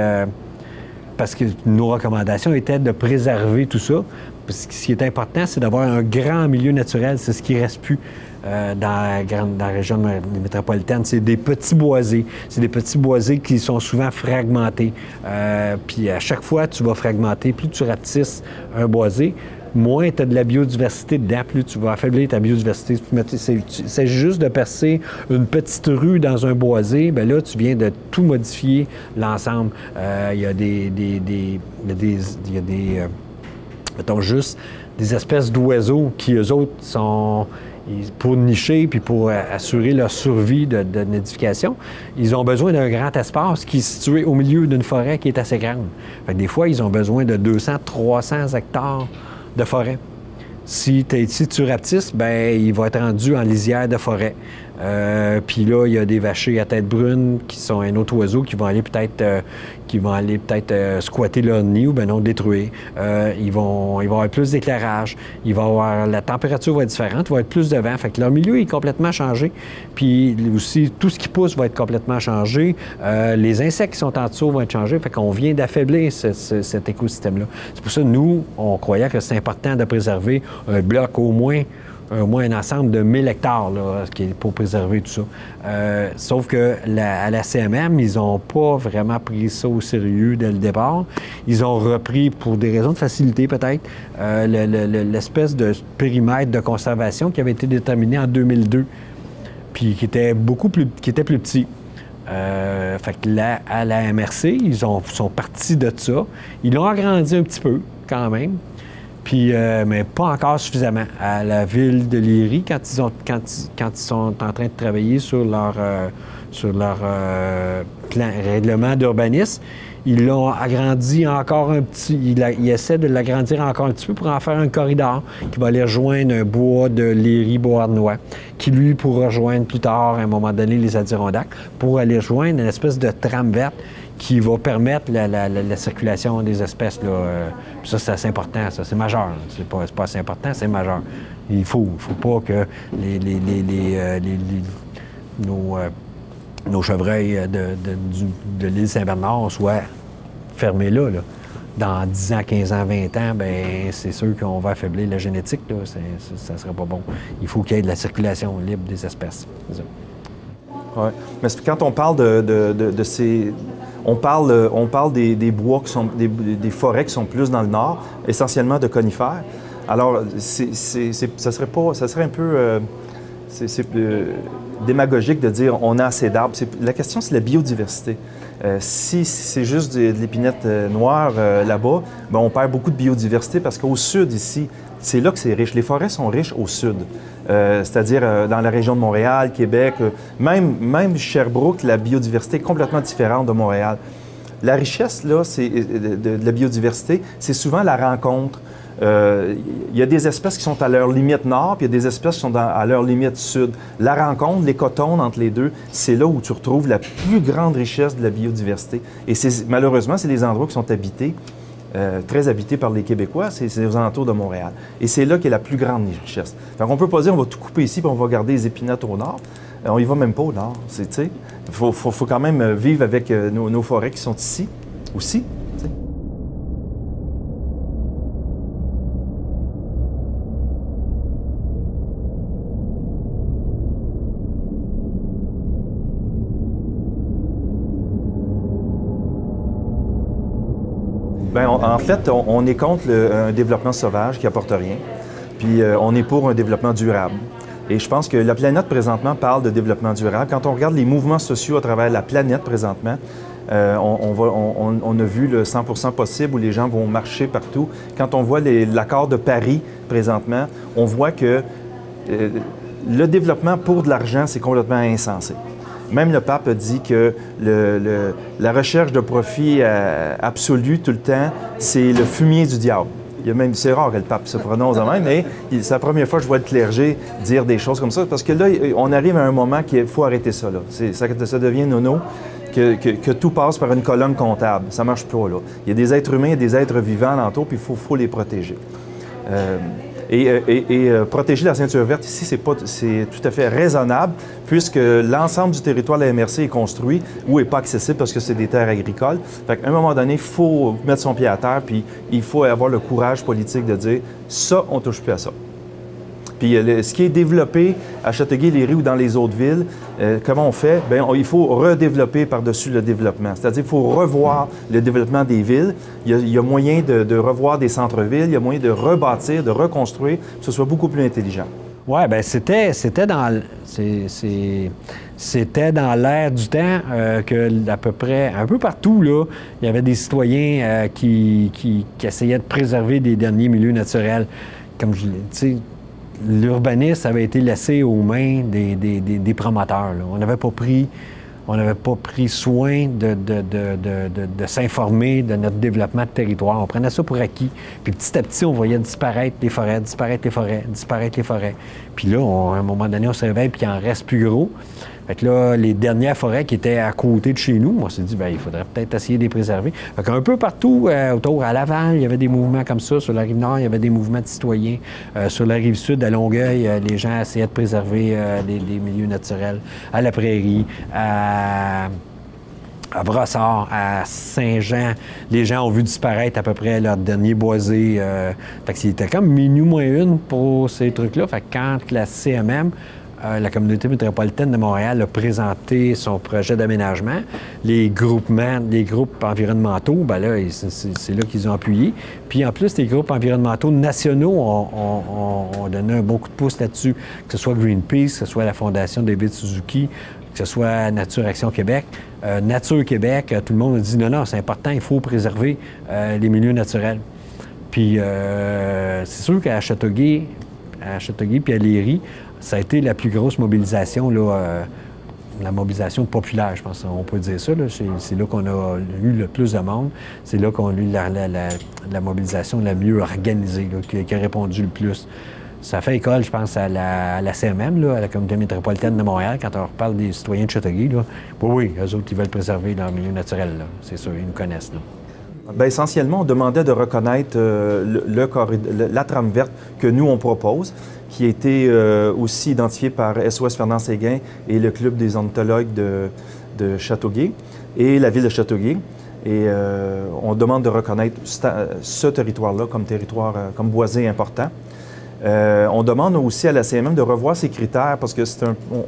parce que nos recommandations étaient de préserver tout ça. Parce que ce qui est important, c'est d'avoir un grand milieu naturel. C'est ce qui ne reste plus dans la région métropolitaine. C'est des petits boisés. C'est des petits boisés qui sont souvent fragmentés. Puis à chaque fois, tu vas fragmenter. Plus tu rapetisses un boisé, moins tu as de la biodiversité dedans, plus tu vas affaiblir ta biodiversité. C'est juste de percer une petite rue dans un boisé, bien là, tu viens de tout modifier l'ensemble. Il y a mettons juste des espèces d'oiseaux qui, eux autres, sont... Pour nicher puis pour assurer leur survie de nidification, ils ont besoin d'un grand espace qui est situé au milieu d'une forêt qui est assez grande. Fait que des fois, ils ont besoin de 200, 300 hectares de forêt. Si tu rapetisses, bien, il va être rendu en lisière de forêt. Puis là, il y a des vachers à tête brune qui sont un autre oiseau qui vont aller peut-être squatter leur nid ou bien non détruire. Ils vont avoir plus d'éclairage. La température va être différente, il va être plus de vent. Fait que leur milieu est complètement changé. Puis aussi, tout ce qui pousse va être complètement changé. Les insectes qui sont en dessous vont être changés. Fait qu'on vient d'affaiblir cet écosystème-là. C'est pour ça que nous, on croyait que c'est important de préserver un bloc au moins un ensemble de 1000 hectares là, pour préserver tout ça. Sauf que à la CMM, ils n'ont pas vraiment pris ça au sérieux dès le départ. Ils ont repris, pour des raisons de facilité peut-être, l'espèce de périmètre de conservation qui avait été déterminé en 2002, puis qui était plus petit. Fait que à la MRC, ils sont partis de ça. Ils l'ont agrandi un petit peu, quand même. Puis, mais pas encore suffisamment. À la ville de Léry, quand ils sont en train de travailler sur leur plan, règlement d'urbanisme, ils l'ont agrandi encore un petit... Ils essaient de l'agrandir encore un petit peu pour en faire un corridor qui va aller rejoindre un bois de Léry-Beauharnois, qui, lui, pourra rejoindre plus tard, à un moment donné, les Adirondacks, pour aller rejoindre une espèce de trame verte qui va permettre la circulation des espèces. Là. Ça, c'est assez important, ça. C'est majeur. C'est pas assez important, c'est majeur. Il faut pas que nos chevreuils de l'île Saint-Bernard soient fermés là. Dans 10 ans, 15 ans, 20 ans, bien, c'est sûr qu'on va affaiblir la génétique. Là. Ça ne serait pas bon. Il faut qu'il y ait de la circulation libre des espèces. Oui. Mais quand on parle de ces... On parle des bois qui sont des forêts qui sont plus dans le nord, essentiellement de conifères. Alors, ça serait un peu démagogique de dire on a assez d'arbres. La question, c'est la biodiversité. Si c'est juste de l'épinette noire là-bas, bien, on perd beaucoup de biodiversité parce qu'au sud, ici, c'est là que c'est riche. Les forêts sont riches au sud, c'est-à-dire dans la région de Montréal, Québec, même Sherbrooke, la biodiversité est complètement différente de Montréal. La richesse, là, de la biodiversité, c'est souvent la rencontre. Il y a des espèces qui sont à leur limite nord, puis il y a des espèces qui sont à leur limite sud. La rencontre, les cotones entre les deux, c'est là où tu retrouves la plus grande richesse de la biodiversité. Et malheureusement, c'est les endroits qui sont habités, très habités par les Québécois, c'est aux alentours de Montréal. Et c'est là qu'est la plus grande richesse. Donc on ne peut pas dire on va tout couper ici, puis on va garder les épinettes au nord. On y va même pas au nord. Il faut quand même vivre avec nos forêts qui sont ici aussi. T'sais. Bien, en fait, on est contre un développement sauvage qui n'apporte rien, puis on est pour un développement durable. Et je pense que la planète, présentement, parle de développement durable. Quand on regarde les mouvements sociaux à travers la planète, présentement, on a vu le 100% possible où les gens vont marcher partout. Quand on voit l'accord de Paris, présentement, on voit que le développement pour de l'argent, c'est complètement insensé. Même le pape a dit que la recherche de profit absolu tout le temps, c'est le fumier du diable. C'est rare que le pape se prononce de même, mais c'est la première fois que je vois le clergé dire des choses comme ça, parce que là, on arrive à un moment qu'il faut arrêter ça. Là. Ça devient nono, que tout passe par une colonne comptable. Ça ne marche pas, là. Il y a des êtres humains, il y a des êtres vivants alentour, puis il faut les protéger. Protéger la ceinture verte ici, c'est tout à fait raisonnable puisque l'ensemble du territoire de la MRC est construit ou n'est pas accessible parce que c'est des terres agricoles. Fait qu'à un moment donné, il faut mettre son pied à terre puis il faut avoir le courage politique de dire « ça, on ne touche plus à ça ». Puis ce qui est développé à Châteauguay-Léry ou dans les autres villes, comment on fait? Bien, il faut redévelopper par-dessus le développement. C'est-à-dire qu'il faut revoir le développement des villes. Il y a moyen de revoir des centres-villes, il y a moyen de rebâtir, de reconstruire, que ce soit beaucoup plus intelligent. Oui, bien, c'était dans l'air du temps que à peu près, un peu partout, là, il y avait des citoyens qui essayaient de préserver des derniers milieux naturels. Comme je l'ai dit, l'urbanisme avait été laissé aux mains des promoteurs. Là. On n'avait pas pris soin de s'informer de notre développement de territoire. On prenait ça pour acquis. Puis petit à petit, on voyait disparaître les forêts, disparaître les forêts, disparaître les forêts. Puis là, à un moment donné, on se réveille puis il en reste plus gros. Fait que là, les dernières forêts qui étaient à côté de chez nous, on s'est dit, bien, il faudrait peut-être essayer de les préserver. Fait qu'un peu partout autour, à Laval, il y avait des mouvements comme ça. Sur la Rive-Nord, il y avait des mouvements de citoyens. Sur la Rive-Sud, à Longueuil, les gens essayaient de préserver des milieux naturels. À la Prairie, à Brossard, à Saint-Jean, les gens ont vu disparaître à peu près leur dernier boisé. Fait que c'était comme minuit moins une pour ces trucs-là. Fait que quand la CMM, la communauté métropolitaine de Montréal a présenté son projet d'aménagement, les groupes environnementaux, bien là, c'est là qu'ils ont appuyé. Puis en plus, les groupes environnementaux nationaux ont donné un bon coup de pouce là-dessus, que ce soit Greenpeace, que ce soit la Fondation David Suzuki, que ce soit Nature Action Québec. Nature Québec, tout le monde a dit non, c'est important, il faut préserver les milieux naturels. Puis c'est sûr qu'à Châteauguay puis à Léry, ça a été la plus grosse mobilisation, là, la mobilisation populaire, je pense, on peut dire ça. C'est là qu'on a eu le plus de monde. C'est là qu'on a eu la mobilisation la mieux organisée, là, qui a répondu le plus. Ça fait école, je pense, à la CMM, là, à la Communauté métropolitaine de Montréal, quand on reparle des citoyens de Châteauguay. Là. Oui, eux autres, ils veulent préserver leur milieu naturel. C'est sûr, ils nous connaissent. Là. Bien, essentiellement, on demandait de reconnaître la trame verte que nous, on propose, qui a été aussi identifiée par SOS Fernand-Séguin et le Club des ornithologues de Châteauguay et la ville de Châteauguay. Et on demande de reconnaître ce territoire-là comme territoire, comme boisé important. On demande aussi à la CMM de revoir ses critères parce que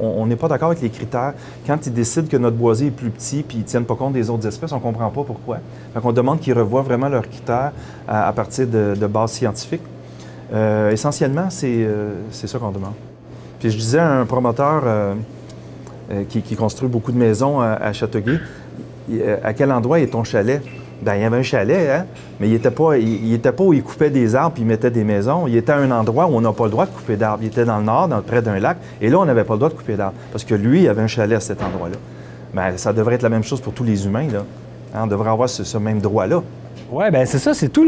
on n'est pas d'accord avec les critères. Quand ils décident que notre boisé est plus petit puis ils ne tiennent pas compte des autres espèces, on ne comprend pas pourquoi. Donc, on demande qu'ils revoient vraiment leurs critères à partir de bases scientifiques. Essentiellement, c'est ça qu'on demande. Puis je disais à un promoteur qui construit beaucoup de maisons à Châteauguay, à quel endroit est ton chalet? Bien, il y avait un chalet, hein? Mais il n'était pas où il coupait des arbres puis il mettait des maisons. Il était à un endroit où on n'a pas le droit de couper d'arbres. Il était dans le nord, près d'un lac, et là, on n'avait pas le droit de couper d'arbres. Parce que lui, il avait un chalet à cet endroit-là. Bien, ça devrait être la même chose pour tous les humains, là. Hein? On devrait avoir ce même droit-là. Oui, bien c'est ça, c'est tout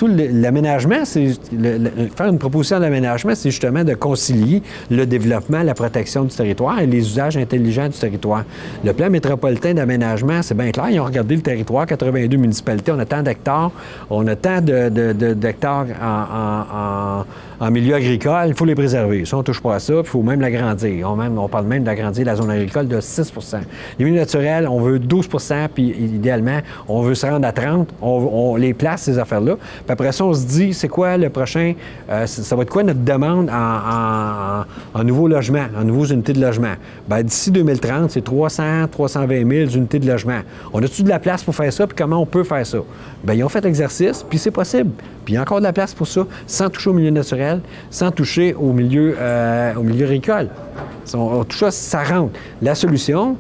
l'aménagement. Faire une proposition d'aménagement, c'est justement de concilier le développement, la protection du territoire et les usages intelligents du territoire. Le plan métropolitain d'aménagement, c'est bien clair. Ils ont regardé le territoire, 82 municipalités, on a tant d'hectares, on a tant d'hectares en milieu agricole, il faut les préserver. Ça, on ne touche pas à ça, il faut même l'agrandir. On parle même d'agrandir la zone agricole de 6 Les milieux naturels, on veut 12 puis idéalement, on veut se rendre à 30 on les place, ces affaires-là. Puis après ça, on se dit, c'est quoi le prochain, ça va être quoi notre demande en nouveaux logements, en nouveaux unités de logement? Bien, d'ici 2030, c'est 320 000 unités de logement. On a-tu de la place pour faire ça, puis comment on peut faire ça? Bien, ils ont fait l'exercice, puis c'est possible. Puis il y a encore de la place pour ça, sans toucher au milieu naturel, sans toucher au milieu agricole. Tout ça, ça rentre. La solution,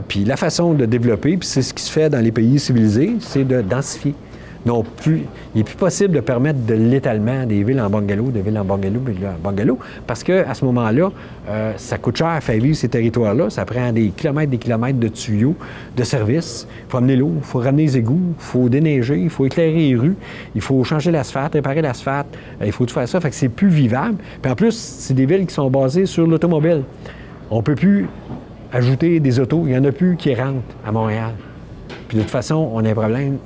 puis la façon de développer, puis c'est ce qui se fait dans les pays civilisés, c'est de densifier. Il n'est plus possible de permettre de l'étalement des villes en bungalow, parce qu'à ce moment-là, ça coûte cher à faire vivre ces territoires-là. Ça prend des kilomètres de tuyaux, de services. Il faut amener l'eau, il faut ramener les égouts, il faut déneiger, il faut éclairer les rues, il faut changer l'asphalte, réparer l'asphalte. Il faut tout faire ça, fait que c'est plus vivable. Puis en plus, c'est des villes qui sont basées sur l'automobile. On ne peut plus ajouter des autos. Il n'y en a plus qui rentrent à Montréal. Puis de toute façon, on a un problème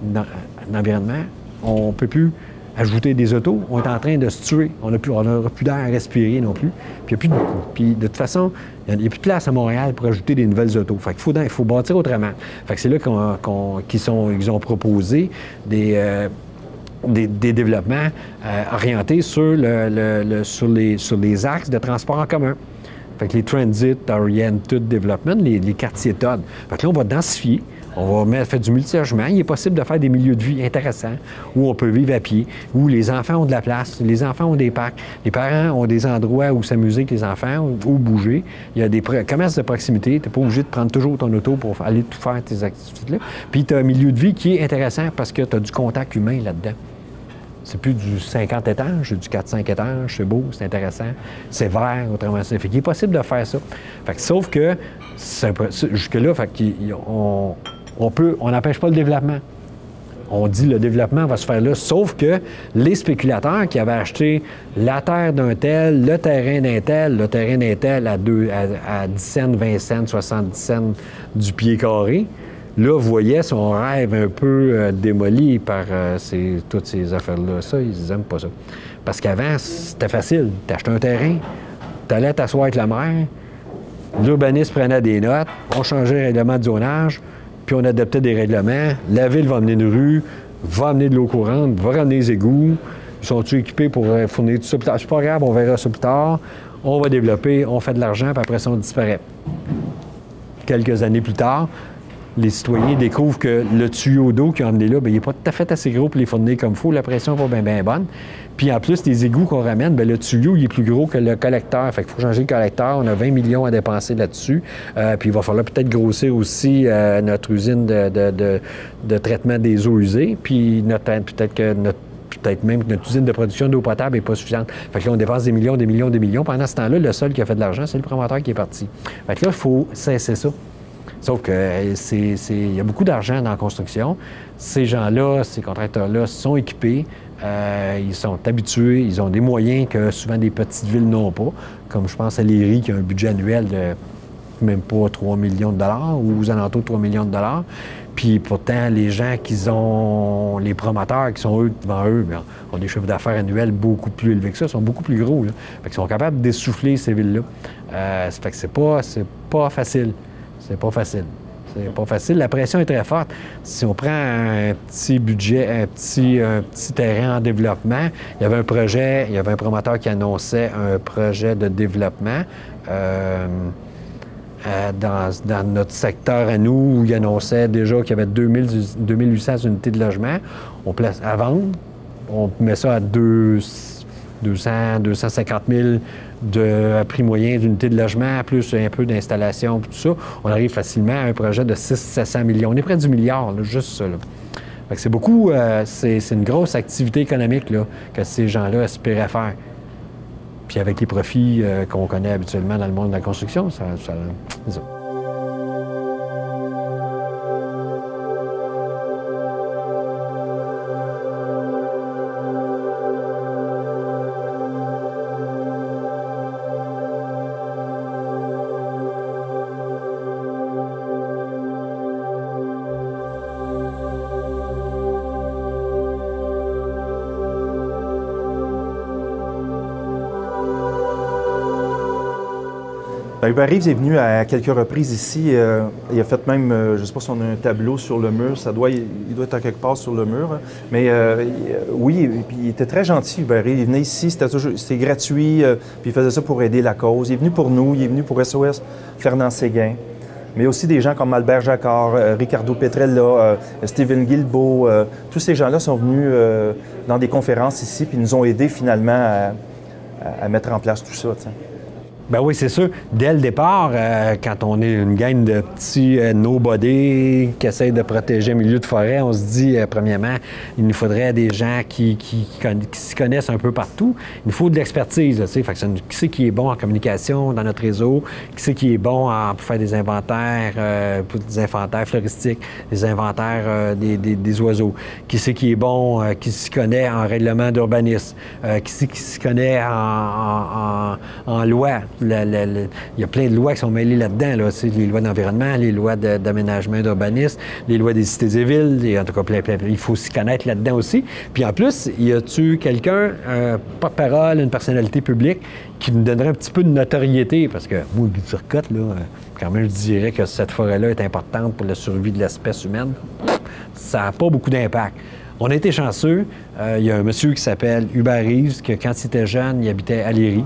d'environnement. On ne peut plus ajouter des autos. On est en train de se tuer. On n'aura plus d'air à respirer non plus. Puis puis de toute façon, il n'y a plus de place à Montréal pour ajouter des nouvelles autos. Fait qu'il faut bâtir autrement. Fait que c'est là qu'ils ont proposé des développements orientés sur, sur les axes de transport en commun. Fait que les Transit Oriented Development, les quartiers TOD. Fait que là, on va densifier, on va faire du multilogement. Il est possible de faire des milieux de vie intéressants où on peut vivre à pied, où les enfants ont de la place, les enfants ont des parcs, les parents ont des endroits où s'amuser avec les enfants, où bouger. Il y a des commerces de proximité. Tu n'es pas obligé de prendre toujours ton auto pour aller tout faire tes activités-là. Puis tu as un milieu de vie qui est intéressant parce que tu as du contact humain là-dedans. C'est plus du 50 étages, c'est du 4-5 étages, c'est beau, c'est intéressant, c'est vert, autrement dit. Fait qu'il est possible de faire ça. Fait que, sauf que, jusque-là, on n'empêche pas le développement. On dit le développement va se faire là, sauf que les spéculateurs qui avaient acheté la terre d'un tel, le terrain d'un tel à 10 cents, 20 cents, 70 cents du pied carré, là, voyait son rêve un peu démoli par toutes ces affaires-là. Ça, ils n'aiment pas ça. Parce qu'avant, c'était facile. Tu achetais un terrain, tu allais t'asseoir avec la mer, l'urbaniste prenait des notes, on changeait le règlement de zonage, puis on adoptait des règlements. La ville va amener une rue, va amener de l'eau courante, va ramener les égouts. Ils sont-ils équipés pour fournir tout ça plus tard? C'est pas grave, on verra ça plus tard. On va développer, on fait de l'argent, puis après ça, on disparaît. Quelques années plus tard, les citoyens découvrent que le tuyau d'eau qu'ils ont amené là, bien, il n'est pas tout à fait assez gros pour les fournir comme il faut. La pression n'est pas bien bonne. Puis en plus, les égouts qu'on ramène, bien, le tuyau il est plus gros que le collecteur. Fait qu'il faut changer le collecteur. On a 20 millions à dépenser là-dessus. Puis il va falloir peut-être grossir aussi notre usine de traitement des eaux usées. Puis peut-être même que notre usine de production d'eau potable n'est pas suffisante. Fait que là, on dépense des millions. Pendant ce temps-là, le seul qui a fait de l'argent, c'est le promoteur qui est parti. Fait que là, il faut cesser ça. Sauf qu'il y a beaucoup d'argent dans la construction. Ces gens-là, ces contracteurs-là sont équipés, ils sont habitués, ils ont des moyens que souvent des petites villes n'ont pas, comme je pense à Léry qui a un budget annuel de même pas 3 millions de dollars ou aux alentours de 3 millions de dollars. Puis pourtant, les gens les promoteurs qui sont eux devant eux, bien, ont des chiffres d'affaires annuels beaucoup plus élevés que ça, sont beaucoup plus gros. Là. Fait qu'ils sont capables d'essouffler ces villes-là. Fait que c'est pas facile. C'est pas facile. C'est pas facile. La pression est très forte. Si on prend un petit budget, un petit terrain en développement, il y avait un promoteur qui annonçait un projet de développement dans notre secteur à nous, où il annonçait déjà qu'il y avait 2800 unités de logement. On place à vendre. On met ça à 250 000 de prix moyen d'unité de logement, plus un peu d'installation, tout ça. On arrive facilement à un projet de 600-700 millions. On est près du milliard, là, juste ça. Là. Fait que c'est beaucoup, c'est une grosse activité économique là, que ces gens-là espéraient faire. Puis avec les profits qu'on connaît habituellement dans le monde de la construction, ça. Hubert Reeves est venu à quelques reprises ici. Il a fait même, je ne sais pas si on a un tableau sur le mur, il doit être à quelque part sur le mur. Hein. Mais oui, et puis il était très gentil, Hubert Reeves. Il venait ici, c'était gratuit, puis il faisait ça pour aider la cause. Il est venu pour nous, il est venu pour SOS Fernand Séguin. Mais aussi des gens comme Albert Jacquard, Ricardo Petrella, Steven Guilbeault. Tous ces gens-là sont venus dans des conférences ici, puis nous ont aidés finalement à mettre en place tout ça. T'sais. Ben oui, c'est sûr. Dès le départ, quand on est une gang de petits nobody qui essayent de protéger un milieu de forêt, on se dit, premièrement, il nous faudrait des gens qui s'y connaissent un peu partout. Il nous faut de l'expertise, tu sais. Fait que qui c'est qui est bon en communication dans notre réseau, qui c'est qui est bon pour faire des inventaires floristiques, des inventaires des oiseaux, qui c'est qui est bon, qui s'y connaît en règlement d'urbanisme, qui c'est qui s'y connaît en loi. Il y a plein de lois qui sont mêlées là-dedans, là, les lois d'environnement, les lois d'aménagement d'urbanisme, les lois des cités et villes, et en tout cas plein. Il faut s'y connaître là-dedans aussi. Puis en plus, y a-tu quelqu'un, un porte-parole, une personnalité publique, qui nous donnerait un petit peu de notoriété? Parce que moi, Guy Turcotte, là, quand même, je dirais que cette forêt-là est importante pour la survie de l'espèce humaine. Ça n'a pas beaucoup d'impact. On a été chanceux. Il y a un monsieur qui s'appelle Hubert Reeves, que quand il était jeune, il habitait à Léry.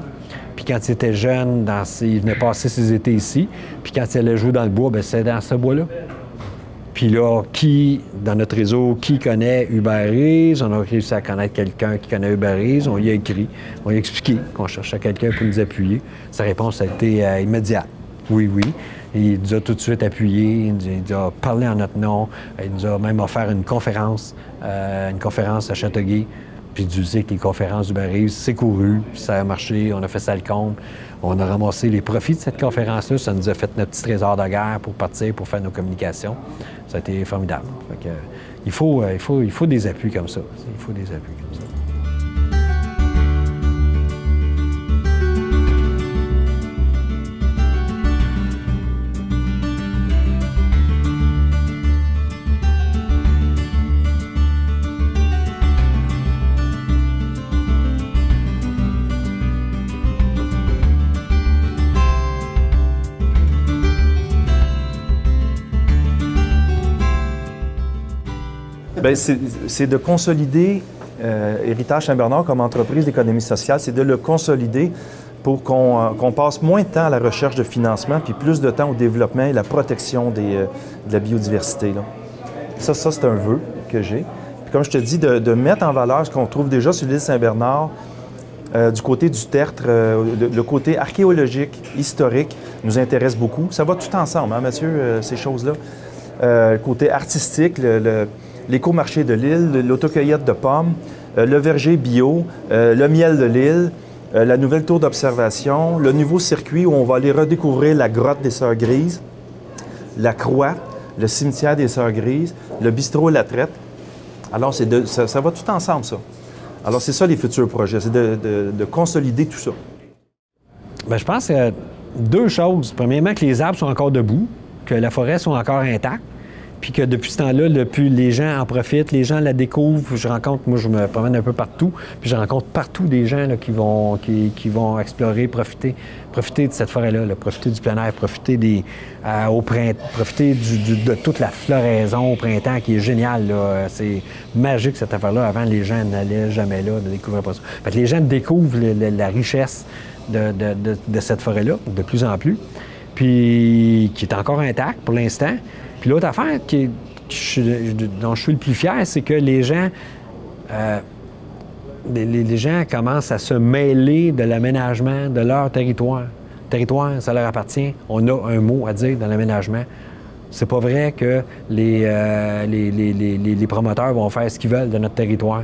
Puis quand il était jeune, il venait passer ses étés ici. Puis quand il allait jouer dans le bois, bien, c'est dans ce bois-là. Puis là, dans notre réseau, qui connaît Hubert Reeves? On a réussi à connaître quelqu'un qui connaît Hubert Reeves. On lui a écrit, on lui a expliqué qu'on cherchait quelqu'un pour nous appuyer. Sa réponse a été immédiate. Oui, oui. Il nous a tout de suite appuyé, il nous a parlé en notre nom, il nous a même offert une conférence à Châteauguay. Puis Dieu sait que les conférences d'Hubert Reeves, c'est couru, ça a marché, on a fait ça le compte. On a ramassé les profits de cette conférence-là, ça nous a fait notre petit trésor de guerre pour partir, pour faire nos communications. Ça a été formidable. Fait que, il faut des appuis comme ça. Il faut des appuis comme ça. Bien, c'est de consolider Héritage Saint-Bernard comme entreprise d'économie sociale, c'est de le consolider pour qu'on passe moins de temps à la recherche de financement puis plus de temps au développement et la protection de la biodiversité, là. Ça c'est un vœu que j'ai. Puis comme je te dis, de mettre en valeur ce qu'on trouve déjà sur l'île Saint-Bernard, du côté du tertre, le côté archéologique, historique, nous intéresse beaucoup. Ça va tout ensemble, hein, Mathieu, ces choses-là. Le côté artistique, l'écomarché de l'île, l'autocueillette de pommes, le verger bio, le miel de l'île, la nouvelle tour d'observation, le nouveau circuit où on va aller redécouvrir la grotte des Sœurs Grises, la croix, le cimetière des Sœurs Grises, le bistrot La Traite. Alors, ça va tout ensemble, ça. Alors, c'est ça les futurs projets, c'est de consolider tout ça. Bien, je pense que deux choses. Premièrement, que les arbres sont encore debout, que la forêt soit encore intacte. Puis que depuis ce temps-là, les gens en profitent, les gens la découvrent. Moi, je me promène un peu partout, puis je rencontre partout des gens là, qui vont explorer, profiter de cette forêt-là, profiter du plein air, profiter profiter de toute la floraison au printemps qui est géniale. C'est magique cette affaire-là. Avant, les gens n'allaient jamais là, ne découvraient pas ça. Fait que les gens découvrent la richesse de cette forêt-là, de plus en plus, puis qui est encore intacte pour l'instant. Puis l'autre affaire dont je suis le plus fier, c'est que les gens commencent à se mêler de l'aménagement de leur territoire. Le territoire, ça leur appartient. On a un mot à dire dans l'aménagement. C'est pas vrai que les promoteurs vont faire ce qu'ils veulent de notre territoire.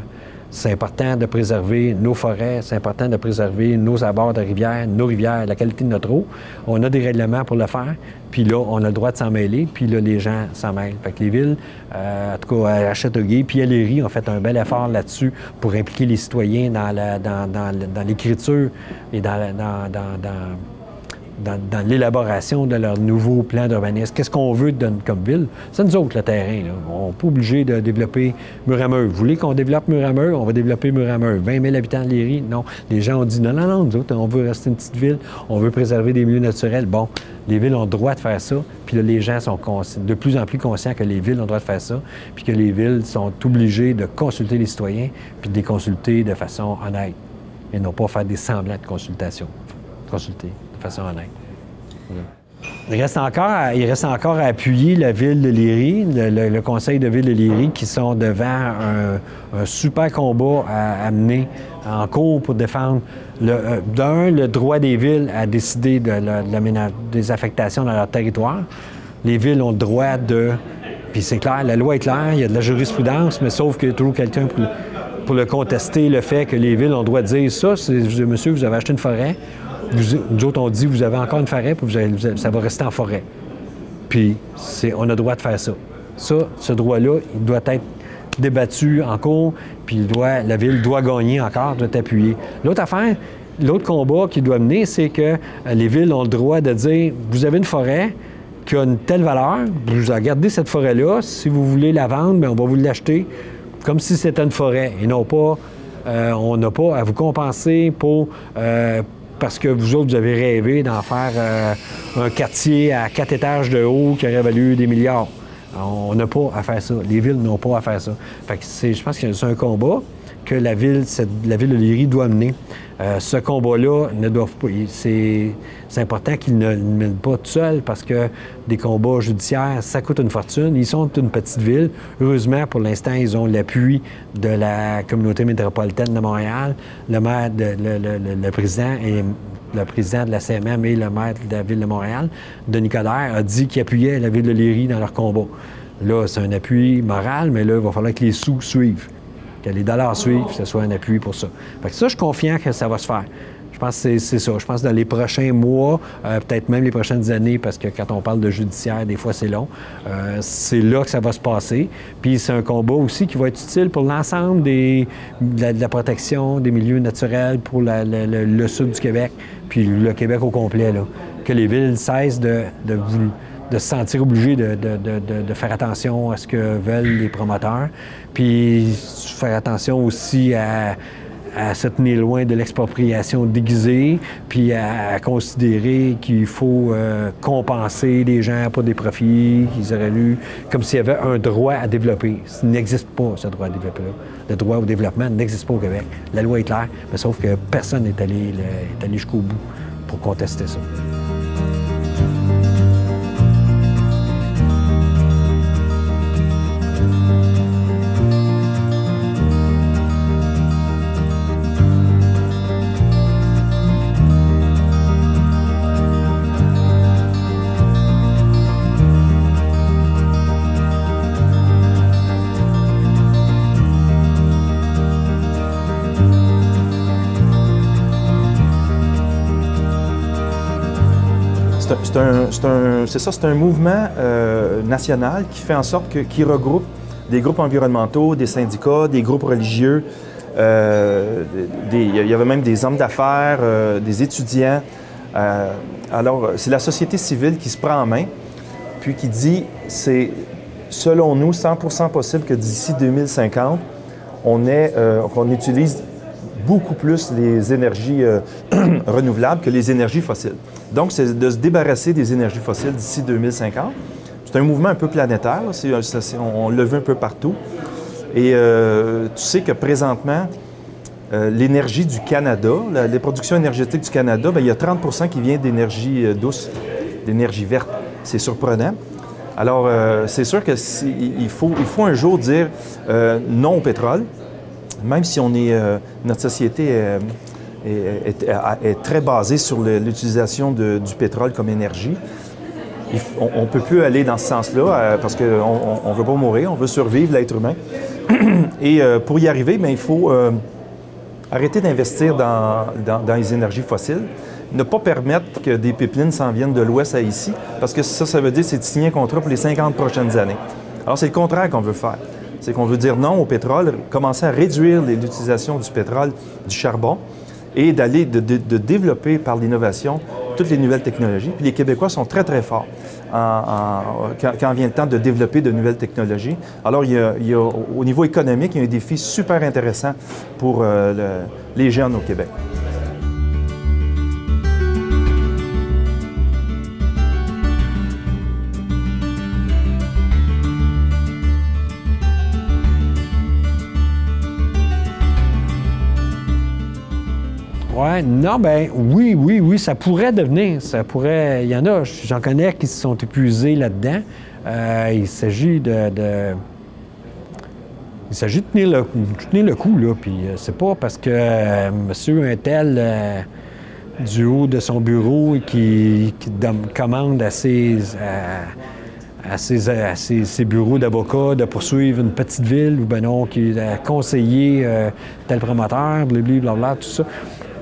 C'est important de préserver nos forêts, c'est important de préserver nos abords de rivières, nos rivières, la qualité de notre eau. On a des règlements pour le faire, puis là, on a le droit de s'en mêler, puis là, les gens s'en mêlent. Fait que les villes, en tout cas à Châteauguay, puis à Léry, ont fait un bel effort là-dessus pour impliquer les citoyens dans l'écriture et dans l'élaboration de leur nouveau plan d'urbanisme. Qu'est-ce qu'on veut comme ville? C'est nous autres, le terrain. Là. On n'est pas obligé de développer Murameur. Vous voulez qu'on développe Murameur? On va développer Murameur. 20 000 habitants de Léry? Non. Les gens ont dit non, nous autres, on veut rester une petite ville. On veut préserver des milieux naturels. Bon, les villes ont le droit de faire ça. Puis là, les gens sont de plus en plus conscients que les villes ont le droit de faire ça. Puis que les villes sont obligées de consulter les citoyens puis de les consulter de façon honnête. Et non pas faire des semblants de consultation. Consulter de façon honnête. Il reste encore à appuyer la ville de Léry, le conseil de ville de Léry, qui sont devant un super combat à mener en cours pour défendre, le droit des villes à décider des affectations dans leur territoire. Les villes ont le droit puis c'est clair, la loi est claire, il y a de la jurisprudence, mais sauf qu'il y a toujours quelqu'un pour le contester, le fait que les villes ont le droit de dire ça, monsieur, vous avez acheté une forêt. Nous autres, on dit, vous avez encore une forêt, puis ça va rester en forêt. Puis, on a le droit de faire ça. Ce droit-là, il doit être débattu en cours, puis la ville doit gagner encore, doit appuyer. L'autre affaire, l'autre combat qu'il doit mener, c'est que les villes ont le droit de dire, vous avez une forêt qui a une telle valeur, vous regardez cette forêt-là, si vous voulez la vendre, bien, on va vous l'acheter comme si c'était une forêt, et non pas, on n'a pas à vous compenser parce que vous autres, vous avez rêvé d'en faire un quartier à 4 étages de haut qui aurait valu des milliards. On n'a pas à faire ça. Les villes n'ont pas à faire ça. Fait que je pense que c'est un combat que la ville de Léry doit mener. Ce combat-là ne doit pas. C'est important qu'il ne le mène pas tout seul parce que des combats judiciaires, ça coûte une fortune. Ils sont une petite ville. Heureusement, pour l'instant, ils ont l'appui de la communauté métropolitaine de Montréal. Le maire, le président et le président de la CMM et le maire de la Ville de Montréal, Denis Coderre, a dit qu'il appuyait la Ville de Léry dans leur combat. Là, c'est un appui moral, mais là, il va falloir que les sous suivent, que les dollars suivent, que ce soit un appui pour ça. Fait que ça, je suis confiant que ça va se faire. Je pense que c'est ça. Je pense que dans les prochains mois, peut-être même les prochaines années, parce que quand on parle de judiciaire, des fois, c'est long, c'est là que ça va se passer. Puis c'est un combat aussi qui va être utile pour l'ensemble de la protection des milieux naturels pour le sud du Québec, puis le Québec au complet, là. Que les villes cessent de se sentir obligées de faire attention à ce que veulent les promoteurs, puis faire attention aussi à se tenir loin de l'expropriation déguisée, puis à considérer qu'il faut compenser les gens pour des profits qu'ils auraient eu, comme s'il y avait un droit à développer. Il n'existe pas, ce droit à développer-là. Le droit au développement n'existe pas au Québec. La loi est claire, mais sauf que personne n'est allé jusqu'au bout pour contester ça. C'est un mouvement national qui fait en sorte qu'il regroupe des groupes environnementaux, des syndicats, des groupes religieux. Il y avait même des hommes d'affaires, des étudiants. Alors, c'est la société civile qui se prend en main, puis qui dit, c'est selon nous 100% possible que d'ici 2050, qu'on utilise beaucoup plus les énergies renouvelables que les énergies fossiles. Donc, c'est de se débarrasser des énergies fossiles d'ici 2050. C'est un mouvement un peu planétaire, on le veut un peu partout. Et tu sais que présentement, l'énergie du Canada, les productions énergétiques du Canada, bien, il y a 30% qui vient d'énergie douce, d'énergie verte. C'est surprenant. Alors, c'est sûr qu'il faut un jour dire non au pétrole, même si notre société est très basée sur l'utilisation du pétrole comme énergie. On ne peut plus aller dans ce sens-là parce qu'on ne veut pas mourir, on veut survivre, l'être humain. Et pour y arriver, bien, il faut arrêter d'investir dans les énergies fossiles, ne pas permettre que des pipelines s'en viennent de l'ouest à ici, parce que ça veut dire c'est de signer un contrat pour les 50 prochaines années. Alors, c'est le contraire qu'on veut faire. C'est qu'on veut dire non au pétrole, commencer à réduire l'utilisation du pétrole, du charbon, et d'aller de développer par l'innovation toutes les nouvelles technologies. Puis les Québécois sont très, très forts quand vient le temps de développer de nouvelles technologies. Alors, au niveau économique, il y a un défi super intéressant pour les jeunes au Québec. Ouais, non, ben oui, ça pourrait devenir, il y en a, j'en connais qui se sont épuisés là-dedans. Il s'agit de tenir le coup, là, puis c'est pas parce que monsieur un tel, du haut de son bureau, qui commande à ses bureaux d'avocats de poursuivre une petite ville, ou ben non, qui a conseillé tel promoteur, blablabla, tout ça.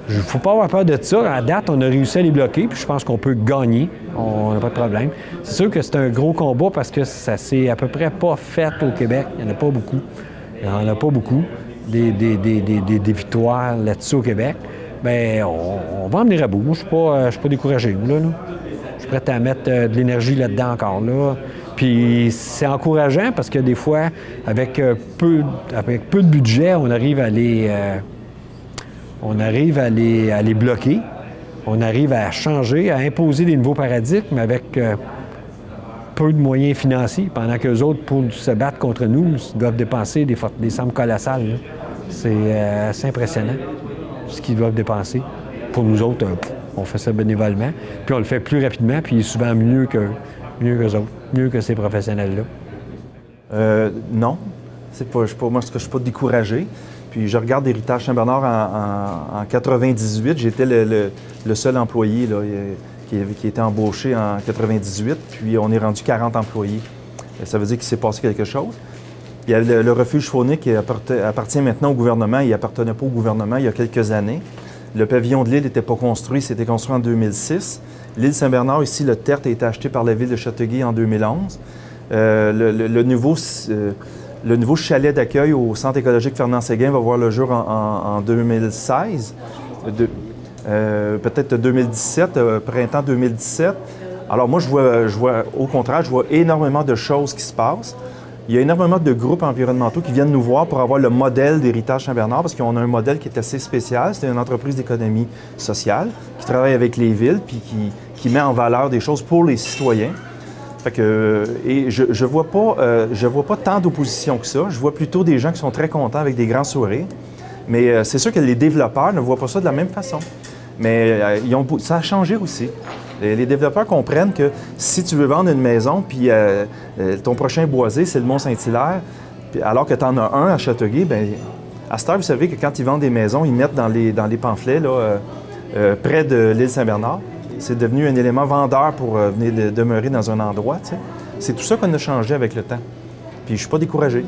Il ne faut pas avoir peur de ça. À date, on a réussi à les bloquer, puis je pense qu'on peut gagner. On n'a pas de problème. C'est sûr que c'est un gros combat parce que ça s'est à peu près pas fait au Québec. Il n'y en a pas beaucoup. Il n'y en a pas beaucoup, des victoires là-dessus au Québec. Bien, on va en venir à bout. Moi, je ne suis pas découragé. Là. Je suis prêt à mettre de l'énergie là-dedans encore. Là. Puis c'est encourageant parce que des fois, avec peu de budget, on arrive à les bloquer, on arrive à changer, à imposer des nouveaux paradigmes avec peu de moyens financiers, pendant qu'eux autres, pour se battre contre nous, doivent dépenser des sommes colossales. C'est assez impressionnant, ce qu'ils doivent dépenser. Pour nous autres, on fait ça bénévolement, puis on le fait plus rapidement, puis souvent mieux qu'eux autres, mieux que ces professionnels-là. Non. Moi, je ne suis pas découragé. Puis je regarde Héritage Saint-Bernard en 98. J'étais le seul employé là, qui était embauché en 98. Puis on est rendu 40 employés. Et ça veut dire qu'il s'est passé quelque chose. Il y a le refuge faunique qui appartient maintenant au gouvernement. Il n'appartenait pas au gouvernement il y a quelques années. Le pavillon de l'île n'était pas construit. C'était construit en 2006. L'île Saint-Bernard, ici, le tertre a été acheté par la ville de Châteauguay en 2011. Le nouveau chalet d'accueil au Centre écologique Fernand-Séguin va voir le jour en 2016, peut-être 2017, printemps 2017. Alors moi, au contraire, je vois énormément de choses qui se passent. Il y a énormément de groupes environnementaux qui viennent nous voir pour avoir le modèle d'Héritage Saint-Bernard, parce qu'on a un modèle qui est assez spécial. C'est une entreprise d'économie sociale qui travaille avec les villes puis qui met en valeur des choses pour les citoyens. Fait que, et je vois pas tant d'opposition que ça. Je vois plutôt des gens qui sont très contents avec des grands sourires. Mais c'est sûr que les développeurs ne voient pas ça de la même façon. Mais ça a changé aussi. Les développeurs comprennent que si tu veux vendre une maison, puis ton prochain boisé, c'est le Mont-Saint-Hilaire, alors que tu en as un à Châteauguay, bien, à cette heure, vous savez que quand ils vendent des maisons, ils mettent dans les pamphlets là, près de l'île Saint-Bernard. C'est devenu un élément vendeur pour venir demeurer dans un endroit. Tu sais. C'est tout ça qu'on a changé avec le temps. Puis je ne suis pas découragé.